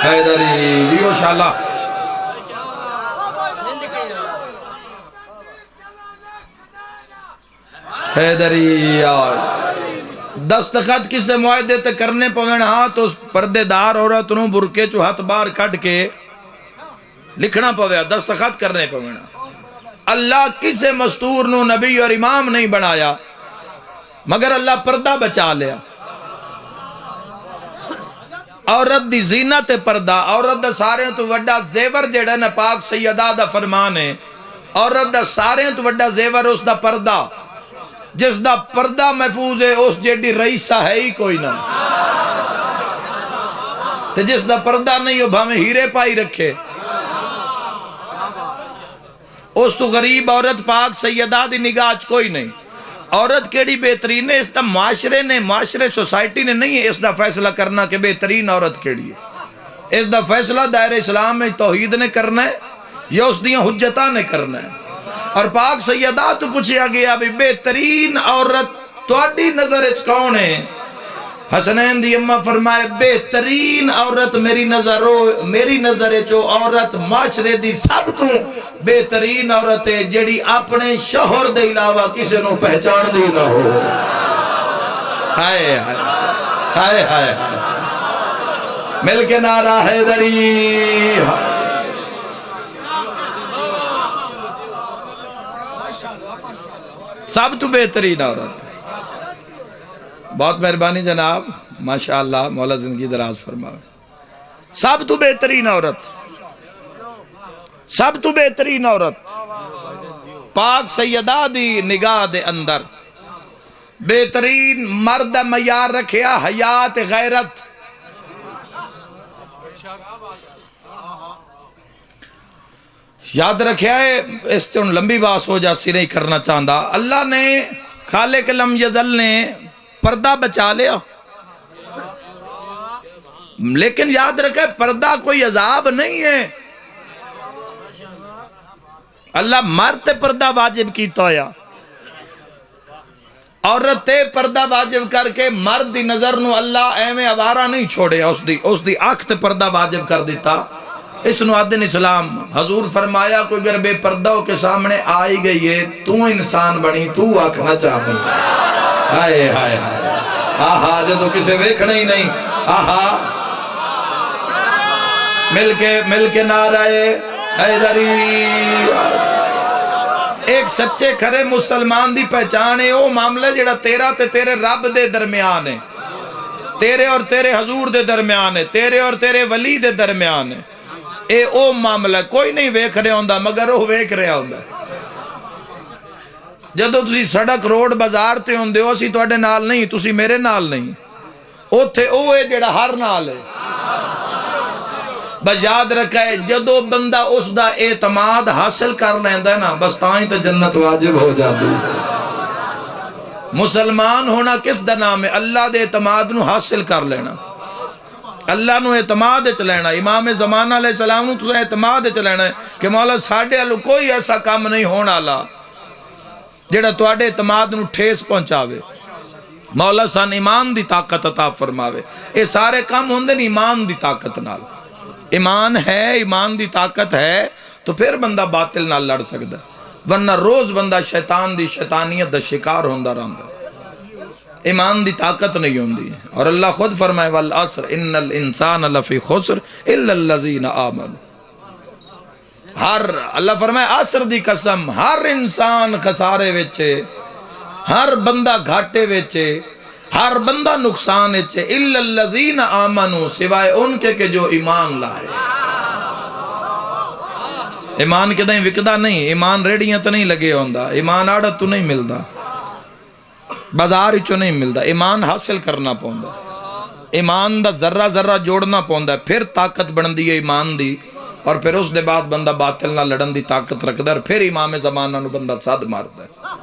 A: حیدری لیو شاءاللہ حیدری دستخط کسے معاہدے تے کرنے پوین ہاں تو پردے دار عورت نو برکے چو ہاتھ بار کٹ کے لکھنا پویا، دستخط کرنے پوین. اللہ کسے مستور نو نبی اور امام نہیں بنایا مگر اللہ پردہ بچا لیا. عورت دی زینت پردہ، عورت دا سارے تو وڈا زیور جڑا نا پاک سیدہ دا فرمان ہے، عورت دا سارے تو وڈا زیور اس دا پردہ، جس دا پردہ محفوظ ہے اس جیڑی رئیسہ ہے ہی کوئی نہ، تے جس دا پردہ نہیں ہو بھامیں ہیرے پائی رکھے. اس تو غریب عورت پاک سیدہ دی نگاہ کوئی نہیں. عورت کیڑی بہترین ہے اس دا معاشرے نے، معاشرے سوسائٹی نے نہیں ہے اس دا فیصلہ کرنا کہ بہترین عورت کیڑی ہے. اس دا فیصلہ دائرہ اسلام میں توحید نے کرنا ہے یا اس دیاں حجتہ نے کرنا ہے. اور پاک سیدہ تو پوچھیا گیا بھی بہترین عورت تواڈی نظر اچ کون ہے؟ حسنین دی اماں فرمائے بہترین عورت میری نظر چو عورت معاشرے دی سب تو بہترین عورت ہے جڑی اپنے شوہر دے علاوہ کسی نو پہچان دی نہ ہو. ہائے ہائے ہائے مل کے نعرہ حیدری. سب تو بہترین عورت. بہت مہربانی جناب، ماشاءاللہ، مولا زندگی دراز فرمائے. سب تو بہترین عورت، سب تو بہترین عورت پاک سیدہ دی نگاہ دے اندر بہترین مرد معیار رکھیا حیات غیرت. یاد رکھیا ہے، اس سے ان لمبی باس ہو جاسی نہیں کرنا چاہتا. اللہ نے خالق لم یزل نے پردہ بچا لیا، لیکن یاد رکھے پردہ کوئی عذاب نہیں ہے. اللہ مرد پردہ واجب کیتا ہویا، عورت پردہ واجب کر کے مرد دی نظر نو اللہ ایویں آوارہ نہیں چھوڑے، اس دی آنکھ تے پردہ واجب کر دیتا. اس نو عدن اسلام حضور فرمایا کوئی اگر بے پردہ کے سامنے آئی گئی ہے تو انسان بنی تو آنکھنا چاہتی. ہائے ہائے ہائے آہا جدو کسے ویکھنا ہی نہیں. آہا مل کے نعرہ حیدری. ایک سچے کھرے مسلمان دی پہچان ہے وہ معاملہ جڑا تیرا تے تیرے رب دے درمیان ہے، تیرے اور تیرے حضور دے درمیان ہے، تیرے اور تیرے ولی دے درمیان ہے. اے او معاملہ کوئی نہیں ویکھ رہا ہوندا مگر وہ ویکھ رہا ہوندا. جدو تسی سڑک روڈ بازار تے ہوندے ہو اسی تواڈے نال نہیں، تسی میرے نال نہیں، اوتھے او ہے جڑا ہر نال ہے. بس یاد رکھا ہے جدو بندہ اس دا اعتماد حاصل کر لیندا ہے نا بس تائیں تے جنت واجب ہو جاتی. مسلمان ہونا کس دا نام ہے؟ اللہ دے اعتماد نو حاصل کر لینا، اللہ نو اعتماد چ لینا. امام زمانہ علیہ السلام نو تو اعتماد چ لینا ہے کہ مولا ساڈے والوں کوئی ایسا کام نہیں ہون والا جڑا تواڈے اعتماد نو ٹھیس پہنچاوے. مولا سان ایمان دی طاقت عطا فرماوے. اے سارے کام ہوندے نے ایمان دی طاقت نال. ایمان ہے، ایمان دی طاقت ہے تو پھر بندہ باطل نال لڑ سکدا، ورنہ روز بندہ شیطان دی شیطانیت دا شکار ہوندا رہندا. ایمان دی طاقت نہیں ہوندی. اور اللہ خود فرمائے والعصر ان الانسان لفی خسر الا الذین آمنوا. ہر اللہ فرمائے عصر دی قسم، ہر انسان خسارے وچے، ہر بندہ گھاٹے وچے، ہر بندہ نقصان وچے الا الذین آمنوا سوائے ان کے کہ جو ایمان لائے. ایمان کدیں وکدا نہیں، ایمان ریڑیاں تو نہیں لگے ہوندا، ایمان آڑت تو نہیں ملدا، بازار چو نہیں ملدا. ایمان حاصل کرنا پوندا، ایمان دا ذرہ ذرہ جوڑنا پوندا، پھر طاقت بندی ہے ایمان دی. اور پھر اس دے بعد بندہ باطل نہ لڑن دی طاقت رکھدا ہے. پھر امام زمانہ نو بندہ صد ماردا ہے.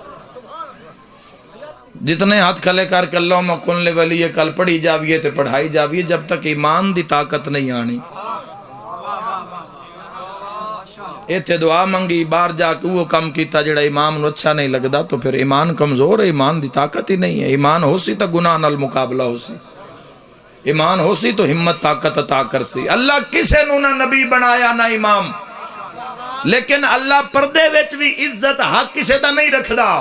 A: جتنے ہاتھ کھلے کر کے اللہم کن لولی کل پڑھی جاویے تے پڑھائی جاویے، جب تک ایمان دی طاقت نہیں آنی. ایتھے دعا منگی باہر جا کے وہ کم کیتا جڑا امام نو اچھا نہیں لگدا تو پھر ایمان کمزور ہے، ایمان دی طاقت ہی نہیں ہے. ایمان ہو سی تو گناہ نال مقابلہ ہو سی، ایمان ہو سی تو ہمت طاقت عطا کر سی. اللہ کسے نو نہ نبی بنایا نہ امام، لیکن اللہ پردے وچ بھی عزت حق کسے دا نہیں رکھدا.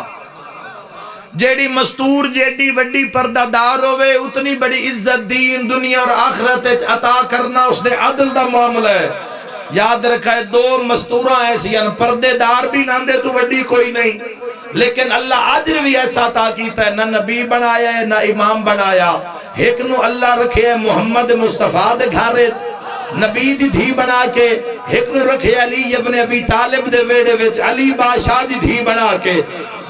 A: جیڑی مستور جیڑی وڈی پردہ دار ہوئے اتنی بڑی عزت دین دنیا اور آخرت عطا کرنا اس دے عدل دا معاملہ ہے. یاد رکھا ہے دو مستوراں ایسی ہیں پردے دار بھی نہ دے تو وڈی کوئی نہیں، لیکن اللہ عجر بھی ایسا عطا کیتا ہے، نہ نبی بنایا ہے نہ امام بنایا. ایک نو اللہ رکھے ہے محمد مصطفیٰ دے گھارے نبی دی دھی بنا کے، ایک نو رکھے علی ابن ابی طالب دے ویڑے وچ علی بادشاہ دی دھی بنا کے.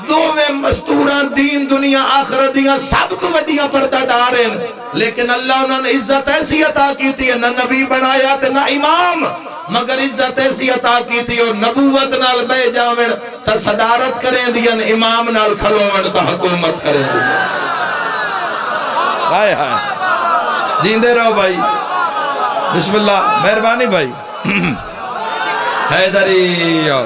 A: دوویں مستوراں دین دنیا آخرت دیاں سب تو وڈیاں پردہ دار ہیں، لیکن اللہ انہوں نے عزت ایسی عطا کی تھی نہ نبی بنایا تے نہ امام، مگر عزت ایسی عطا کی تھی اور نبوت نال بے جاوڑ تا صدارت کریں دیاں، امام نال کھلوڑ تا حکومت کریں دیاں. ہائے ہائے جیندے رہو بھائی. بسم اللہ مہربانی بھائی. حیدری یا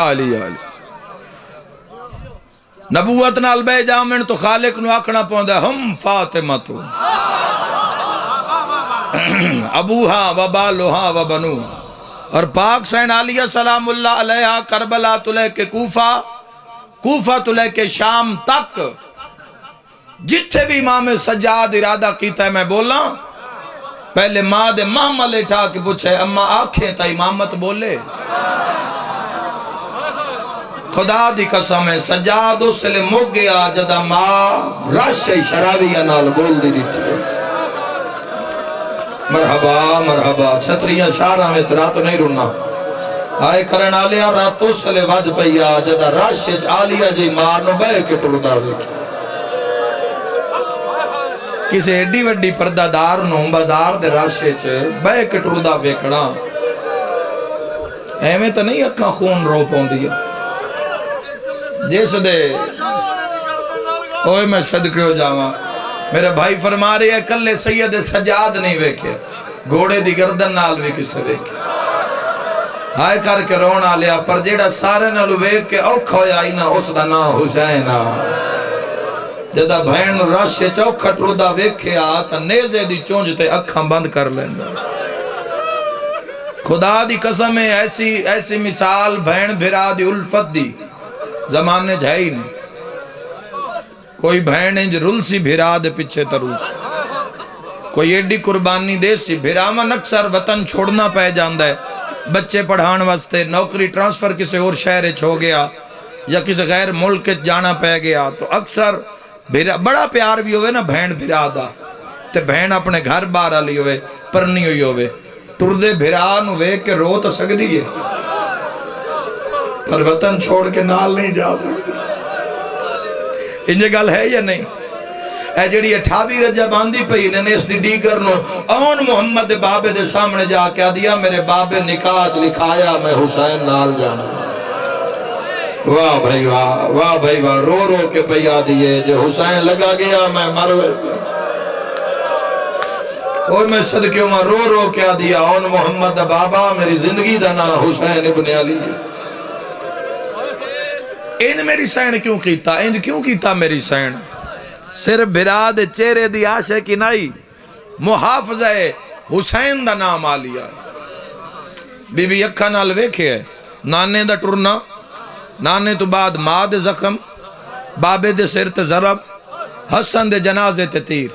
A: علی یا علی. نبوت نال بے جامن تو خالق نو آکھنا پوندا ہے ہم فاطمہ تو ابوہا و بالوہا و بنوہا. اور پاک سین علیہ سلام اللہ علیہ کربلا تو لے کے کوفہ تو لے کے شام تک جتھے بھی امام سجاد ارادہ کیتا ہے میں بولا پہلے ماں دے ماما لیٹھا کے پوچھے اما آنکھیں تا امامت بولے. خدا دی قسم ہے سجاد اس لئے مک گیا جدا ماں رش شراویہ نال بول دی دیتی. مرحبا مرحبا چھتریاں شارہ میں رات نہیں رونا آئے کرن آلیا راتوں سے لے ود پیا جدا رش آلیا جی مارنو بے کے ٹردا دیکھی. کسی ایڈی وڈی پردہ دار نو بازار دے راشے چے بے کے ٹردا ویکھنا ایویں تو نہیں اکھاں خون رو پون دیا جیس دے اوہ میں صدقے ہو جاواں. میرے بھائی فرما رہے ہیں کلے سید سجاد نہیں ویکھے گھوڑے دی گردن نال بھی کسے ویکھے. ہائے کر کے رونا لیا پر جیڑا سارے نالو ویکھ کے اوکھا ہویا ہی نا اس دا نا حسین. جدا بھین رش چوکھا ٹردا ویکھے آتا نیزے دی چونجتے اکھاں بند کر لینا. خدا دی قسم ہے ایسی مثال بھین بھرا دی الفت دی زمانے جھائی نہیں. کوئی بھین انج رل سی بھرا دے پچھے تروس کوئی ایڈی قربانی دے سی بھرامن اکثر وطن چھوڑنا پہ جاندہ ہے بچے پڑھان واسطے نوکری ٹرانسفر کسی اور شہر چھو گیا یا کسی غیر ملک جانا پہ گیا تو اکثر بڑا پیار بھی ہوئے نا بھین بھرا دا تے بھین اپنے گھر بارا لی ہوئے پرنی ہوئی ہوئے ٹردے بھران ہوئے کہ رو تو سک دیئے پر وطن چھوڑ کے نال نہیں جا سکتے. انجھے گل ہے یا نہیں؟ اے جڑی 28 رجب آندھی پئی نے اس دی دیگر نو اون محمد بابے دے سامنے جا کے دیا میرے بابے نکاح لکھایا میں حسین نال جانا. واہ بھائی واہ واہ بھائی واہ رو رو کے پیا دیئے جو حسین لگا گیا میں مروے اور میں صدقیوں میں رو رو کیا دیا اون محمد بابا میری زندگی دا نا حسین ابن علی. ان میری سین کیوں کیتا ان کیوں کیتا میری سین صرف براد چہرے دی آشے کی نائی محافظہ حسین دا نام آلیا. بی بی اکھا نال ویکھے ہے نانے دا ٹرنا نانے تو بعد ماں دے زخم بابے دے سر تے ضرب حسن دے جنازے تے تیر.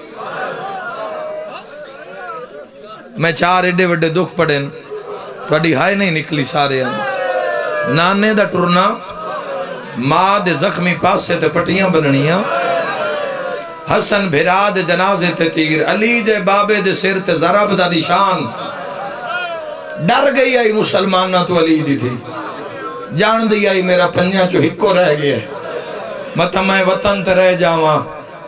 A: میں 4 ایڈے وڈے دکھ پڑھیں توڑی ہائے نہیں نکلی سارے ہیں. نانے دا ٹرنا ماں دے زخمی پاسے تے پٹیاں بننیاں حسن بھرا دے جنازے تے تیر علی جے بابے دے سر تے ضرب دا نشان. ڈر گئی آئی مسلمانہ تو علی دی تھی جان دی آئی میرا پنجا چو ہکو رہ گیا متا میں وطن تے رہ جاواں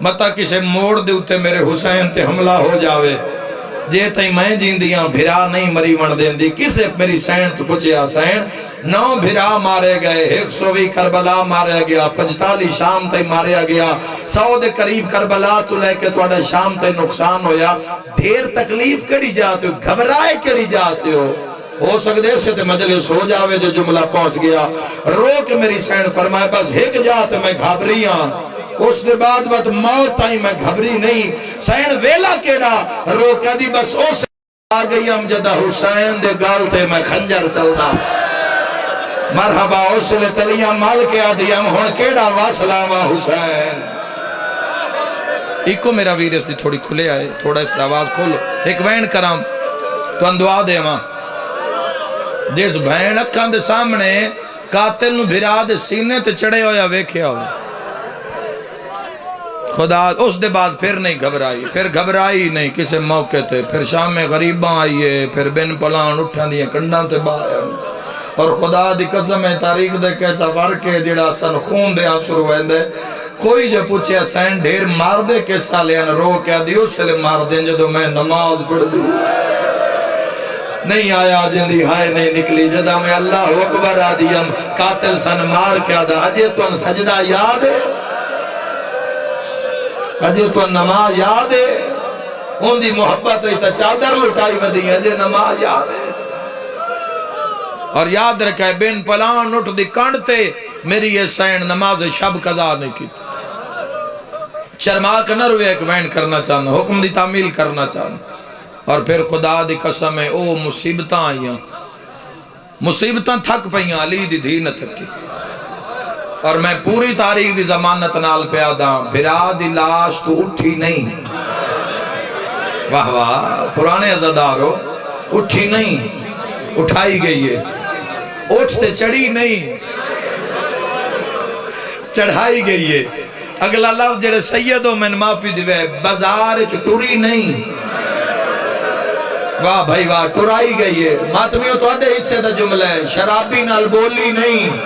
A: متا کسے موڑ دے اتے میرے حسین تے حملہ ہو جاوے جے تئی میں جیندیاں بھرا نہیں مری من دین دی. کسے میری سین تو پچھیا سین 9 بھرا مارے گئے 120 کربلا مارے گیا 45 شام تے مارے گیا 100 دے قریب کربلا تو لے کے توڑے شام تے نقصان ہویا. دیر تکلیف کڑی جاتے ہو گھبرائے کڑی جاتے ہو سکتے سے تے مجلس ہو جاوے جو جملہ پہنچ گیا. رو کے میری سین فرمائے بس ہک جاتے میں گھبری ہاں اس دے بعد موت آئی میں گھبری نہیں. سین ویلا کیڑا رو کے دی بس اس گئی ہم جدہ حسین دے گال تے میں خنجر چلدا مرحبا اس لئے تلیاں مال کے آدھی ہم ہون کیڑا واسلامہ حسین ایک کو میرا ویر اس دی تھوڑی کھلے آئے تھوڑا اس آواز کھولو ایک وین کرام تو اندعا دے ماں جس بھین اکھاں دے سامنے قاتل نو بھرا دے سینے تے چڑھے ہویا ویکھیا ہو خدا اس دے بعد پھر نہیں گھبرائی پھر گھبرائی نہیں کسے موقع تے پھر شام میں غریباں آئیے پھر بن پلان اٹھا دیئے کنڈاں تے بایا اور خدا دی قسم ہے تاریخ دے کیسا فرق ہے جڑا سن خون دے آنسر ہوئے دے کوئی جو پوچھے حسین ڈھیر مار دے کیسا لیا رو کیا دیو سے لے مار دیں جدو میں نماز پڑھ دی نہیں آیا جندی ہائے نہیں نکلی جدہ میں اللہ اکبر آدیم قاتل سن مار کیا دا اجے تو ان سجدہ یاد ہے اجے تو نماز یاد ہے ان دی محبت ہوئی تا چادر لٹائی ودی اجے نماز یاد ہے اور یاد رکھے بین پلان اٹھ دی کانڈتے میری یہ سین نماز شب قضا نہیں کی شرما کے نہ روئے ایک وین کرنا چاہنا حکم دی تعمیل کرنا چاہنا اور پھر خدا دی قسم ہے او مصیبتاں آئیاں مصیبتاں تھک پہیاں علی دی دھی نہ تھکی اور میں پوری تاریخ دی ضمانت نال پیادا بھرا دی لاش تو اٹھی نہیں واہ واہ پرانے عزادارو اٹھی نہیں اٹھائی گئی ہے اٹھتے چڑھی نہیں چڑھائی گئی ہے اگلا لفظ جڑے سیدوں میں معافی دیوے بازار چٹوری نہیں واہ بھائی واہ ٹرائی گئی ہے ماتمیوں تو آدھے حصے دا جملہ ہے شرابی نال بولی نہیں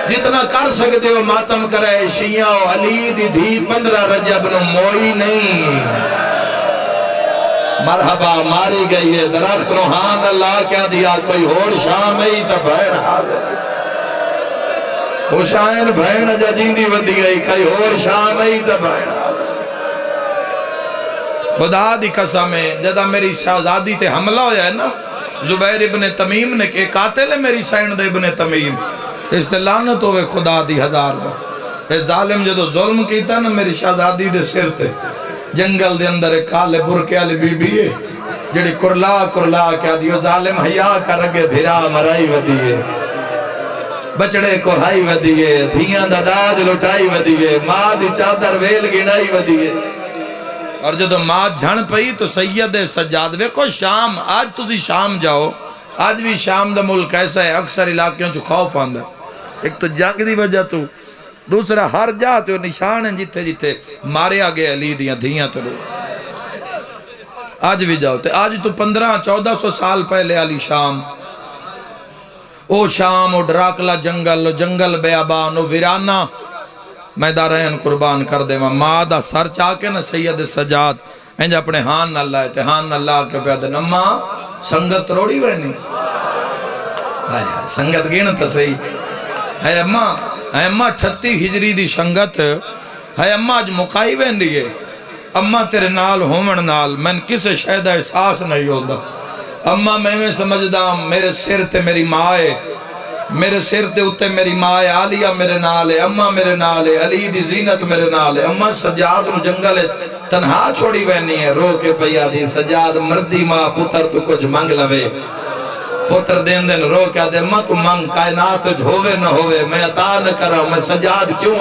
A: جتنا کر سکتے ہو ماتم کرے شیعہ و علی دی دھی 15 رجب نو موئی نہیں مرحبا ماری گئی ہے درخت روحان اللہ کیا دیا کوئی اور شام ہی تا بھین حاضر حسین بھین جا جیندی ودی گئی کوئی اور شام ہی تا بھین حاضر خدا دی قسم ہے جدہ میری شہزادی تے حملہ ہویا ہے نا زبیر ابن تمیم نے کہ قاتل ہے میری سیند ابن تمیم اس تے لعنت ہوئے خدا دی ہزار بار اے ظالم جدو ظلم کیتا نا میری شہزادی دے سر تے جنگل دے اندر ایک کالے برکے والی بی بی ہے جڑی کرلا کیا دیو ظالم حیا کر رگے بھرا مرائی ودیے بچڑے کو ہائی ودیے دھیاں دا داج لٹائی ودیے ماں دی چادر ویل گنائی ودیے اور جدو ماں جھن پئی تو سید سجاد ویکھو شام آج تسی شام جاؤ آج بھی شام دا ملک ایسا ہے اکثر علاقیوں چو خوف آندہ ایک تو جنگ دی وجہ تو دوسرا ہر جاتے ہو نشان ہیں جتے جتے مارے آگے علی دیاں دھیاں تو لو آج بھی جاؤ تے آج تو 1500-1400 سال پہلے علی شام او شام او ڈراکلا جنگل بیابان او ویرانہ میں دارین قربان کر دے ماں دا سر چاکے نا سید سجاد انج اپنے ہان نہ لائے تے ہان نہ لا کے پیادے نما سنگت روڑی وینی سنگت گین تا صحیح ہے اممہ 38 ہجری دی سنگت ہے اممہ آج مقائی وین دیئے اممہ تیرے نال ہومن نال میں کسے شہدہ احساس نہیں ہوتا اممہ میں سمجھدا میرے سر تے میری ماں ہے میرے سر تے اتے میری ماں ہے عالیہ میرے نال ہے اممہ میرے نال ہے علی دی زینت میرے نال ہے اممہ سجاد نو جنگل تنہا چھوڑی وینی ہے رو کے پیا دی سجاد مردی ماں پتر تو کچھ مانگ لوے پتر دین رو کیا دے مت منگ کائنات ہوئے نہ ہوئے میں عطا نہ کرا میں سجاد کیوں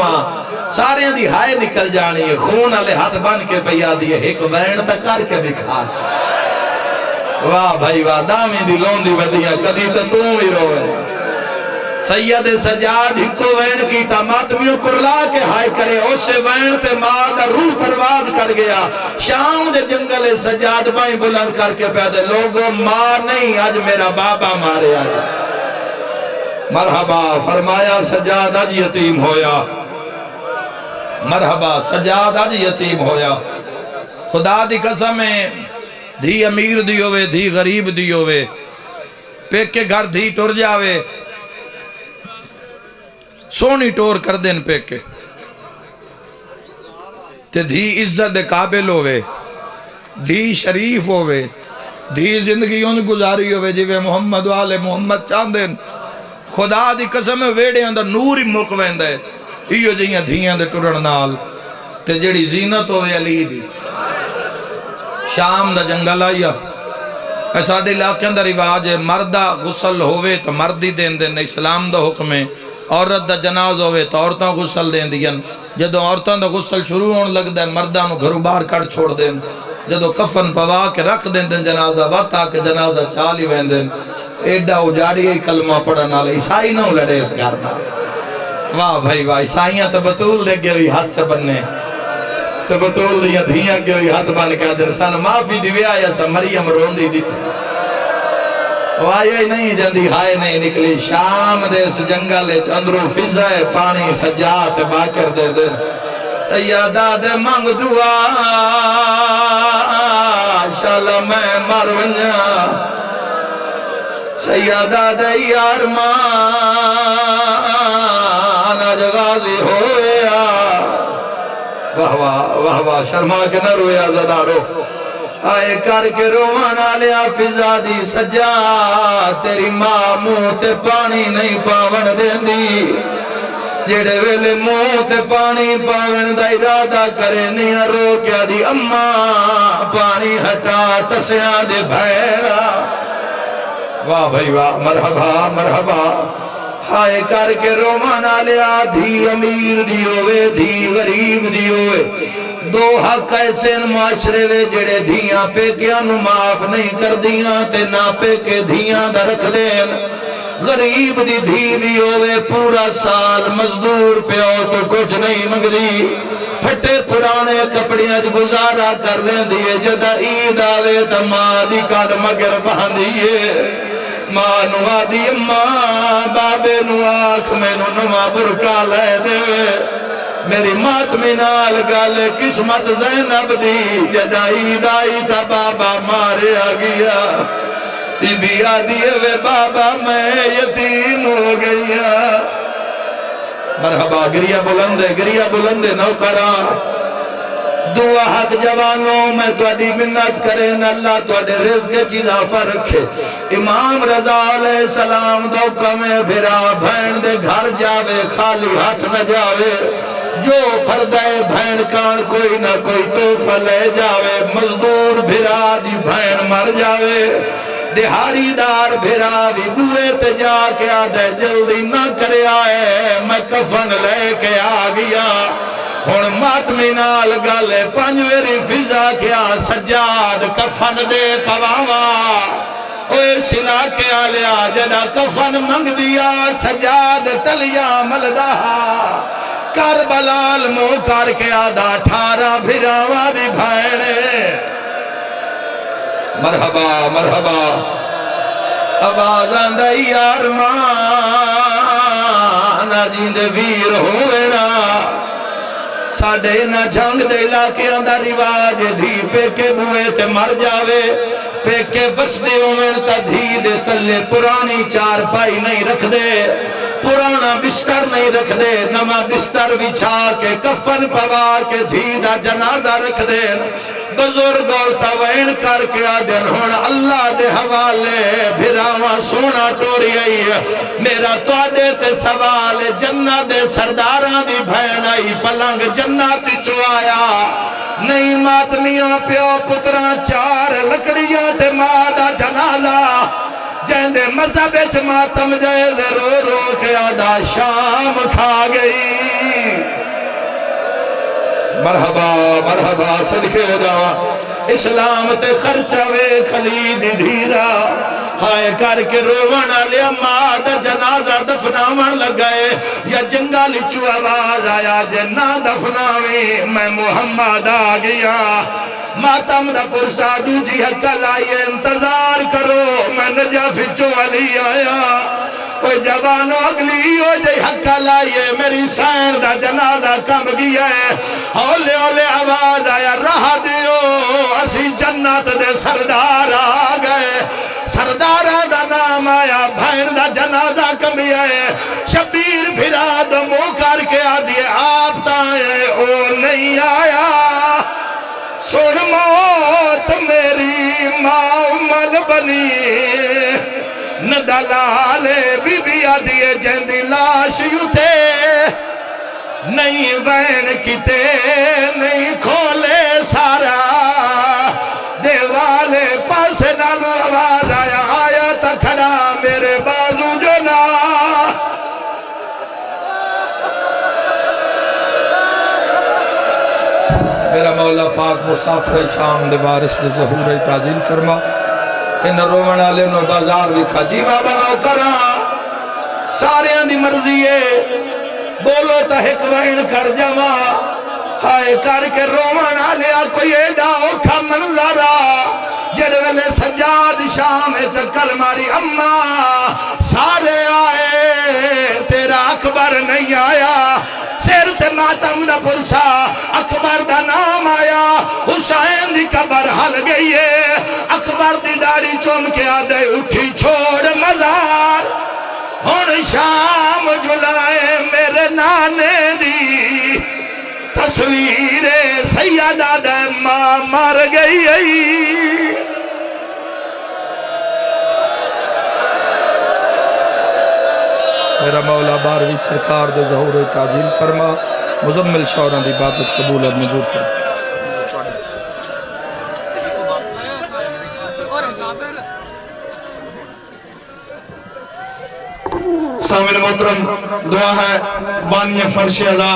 A: سارے دی ہائے نکل جانی ہے خون علی ہاتھ بن کے پیا دی ایک وین تا کر کے بھی کھاچ واہ بھائی واہ دامی دی لون دی ودیا کدی تو تم ہی روئے سید سجاد ہی کو وین کی تا ماتمیوں کرلا کے ہائے کرے اس سے وین تے ماں دا روح پرواز کر گیا شام دے جنگل سجاد بائیں بلند کر کے پیدے لوگوں ماں نہیں آج میرا بابا مارے آج مرحبا فرمایا سجاد آج یتیم ہویا مرحبا سجاد آج یتیم ہویا خدا دی قسم ہے دھی امیر دی ہوئے دھی غریب دی ہوئے پیک کے گھر دھی ٹر جاوے سونی ٹور کر دین پہ کے تے دھی عزت دے قابل ہوئے دھی شریف ہوئے دھی زندگی ان گزاری ہوئے جیوے محمد والے محمد چاندین خدا دی قسم ویڑے اندر نور ہی مکوین دے ایو جیاں دھیاں دے ٹرن نال تے جڑی زینت ہوئے علی دی شام دا جنگل آیا ساڈے علاقے دا رواج ہے مردہ غسل ہوئے تو مردی دین دین اسلام دا حکم ہے عورت دا جناز ہوئے تو عورتاں غسل دین دین جدو عورتاں دا غسل شروع ہونے لگ دے مرداں نو گھروں باہر کٹ چھوڑ دین جدو کفن پوا کے رکھ دین دین جنازہ واتا کے جنازہ چالی وین دین ایڈا اجاڑی ای کلمہ پڑھنا لے عیسائی نہ لڑے اس کرنا واہ بھائی واہ عیسائیاں تو بطول دے گئے ہوئی ہاتھ سے بننے تو بطول دیا دھیاں گئے ہوئی ہاتھ بن کے دن سن معافی دیوے آیا سا مریم رون دی دیت وائی نہیں جندی ہائے نہیں نکلی شام دے اس جنگل اندرو فضائے پانی سجات باکر دے دن سیادہ دے منگ دعا شالا میں مر ونجا سیادہ دے یارمان آج غازی ہویا واہ واہ واہ شرما کے نہ رویا زدارو آئے کر کے روانا لیا فضا دی سجا تیری ماں منہ تے پانی نہیں پاون دیندی جڑے ویلے منہ تے پانی پاون دا ارادہ کرے نہیں رو کیا دی اماں پانی ہٹا تسیاں دے بھیرا واہ بھائی واہ مرحبا مرحبا ہائے کر کے روانا لیا دھی امیر دی ہوئے دھی غریب دی ہوئے دو حق ایسے معاشرے وے جڑے دھیاں پہ کیا نو معاف نہیں کر دیاں تے نا پہ کے دھیاں دا رکھ دین غریب دی دھی بھی ہوئے پورا سال مزدور پہ ہو تو کچھ نہیں مگلی پھٹے پرانے کپڑیاں جو گزارا کر لیں دیئے جدہ عید آوے تا ماں دی کاد مگر باندھئیے ماں نوا دی اماں بابے نو آنکھ میں نوا برکا لے دے میری ماتمی نال گالے قسمت زینب دی جدائی دائی تا بابا مارے آگیا بی بی آدھیے وے بابا میں یتیم ہو گیا مرحبا گریہ بلندے نوکران دعا حق جوانوں میں تواڈی منت کریں اللہ تواڈے رزق اضافہ رکھے امام رضا علیہ السلام دوکا میں بھرا بھین دے گھر جاوے خالی ہاتھ نہ جاوے جو پردائے بھین کان کوئی نہ کوئی توفہ لے جاوے مزدور بھرا دی بھین مر جاوے دہاڑی دار بھرا بھی بوئے تے جا کے آدھے جلدی نہ کرے آئے میں کفن لے کے آگیا ہون ماتمی نال گالے پنجویری فضا کیا سجاد کفن دے پواوا اوے سلا کے آلیا جدا کفن منگ دیا سجاد تلیا ملدہ کربلال مو کر کے آدھا 18 بھراوا دی بھائنے مرحبا مرحبا آواز آندائی آرمان جیندے ویر ہوئینا ساڑھے نہ جنگ دے علاقے اندر رواج دھی پیکے بوئے تے مر جاوے پیکے وسدے ہوئے تا دھی دے تلے پرانی چار پائی نہیں رکھ دے پرانا بستر نہیں رکھ دے نما بستر بچھا کے کفن پوا کے دھی دا جنازہ رکھ دے بزرگ اور توین کر کے آدھر ہون اللہ دے حوالے بھراواں سونا ٹوری آئی میرا تو آدھے تے سوال جنہ دے سرداراں دی بھین آئی پلنگ جنہ تی چوایا نہیں ماتمیاں پیو پتراں 4 لکڑیاں تے مادہ جنازہ جہندے مذہب اچھ ماتم جائے رو رو کے آدھا شام کھا گئی مرحبا مرحبا صدقے دا اسلام تے خرچہ وے خلید دھیرا ہائے کر کے روانہ لیا ماد جنازہ دفناوان لگائے یا جنگالی چو آواز آیا جنہ دفناویں میں محمد آگیا ماتم دا پرسادو جی حقل آئیے انتظار کرو میں نجف چو علی آیا کوئی جوانو اگلی ہو جی حقل آئیے میری سین دا جنازہ کم گیا ہے ہولے ہولے آواز آیا رہا دیو اسی جنت دے سردار آگئے سردارہ دا نام آیا بھائن دا جنازہ کم گیا ہے شبیر بھرا دو مو کر کے آدھئے آپ تائے او نہیں آیا سن موت میری معمل بنی ندلالے بی بی آدھئے جندی لاش یوتے نہیں وین کتے نہیں کھولے سارا دیوالے پاس نالو میرا مولا پاک مسافر شام دے وارث دے ظہور تعجیل فرما ان رومن والے نو بازار لکھا جی بابا نو کرا سارے دی مرضی ہے بولو تا ایک وین کر جاوا ہائے کر کے رومن والے کوئی ایڈا اوکھا منظرہ جڑ ویلے سجاد شام چکر ماری اما سارے آئے تیرا اکبر نہیں آیا سیر تے ماتم دا پرسا اکبر دا نام آیا حسین دی قبر ہل گئی ہے اکبر دی داری چون کے آدھے اٹھی چھوڑ مزار ہون شام جلائے میرے نانے دی تصویر سیدہ دے ماں مر گئی میرا مولا باروی سرکار دے ظہور تعجیل فرما مزمل شوراں دی عبادت قبول اور منظور فرما
B: سامن محترم دعا ہے بانی فرش اعلیٰ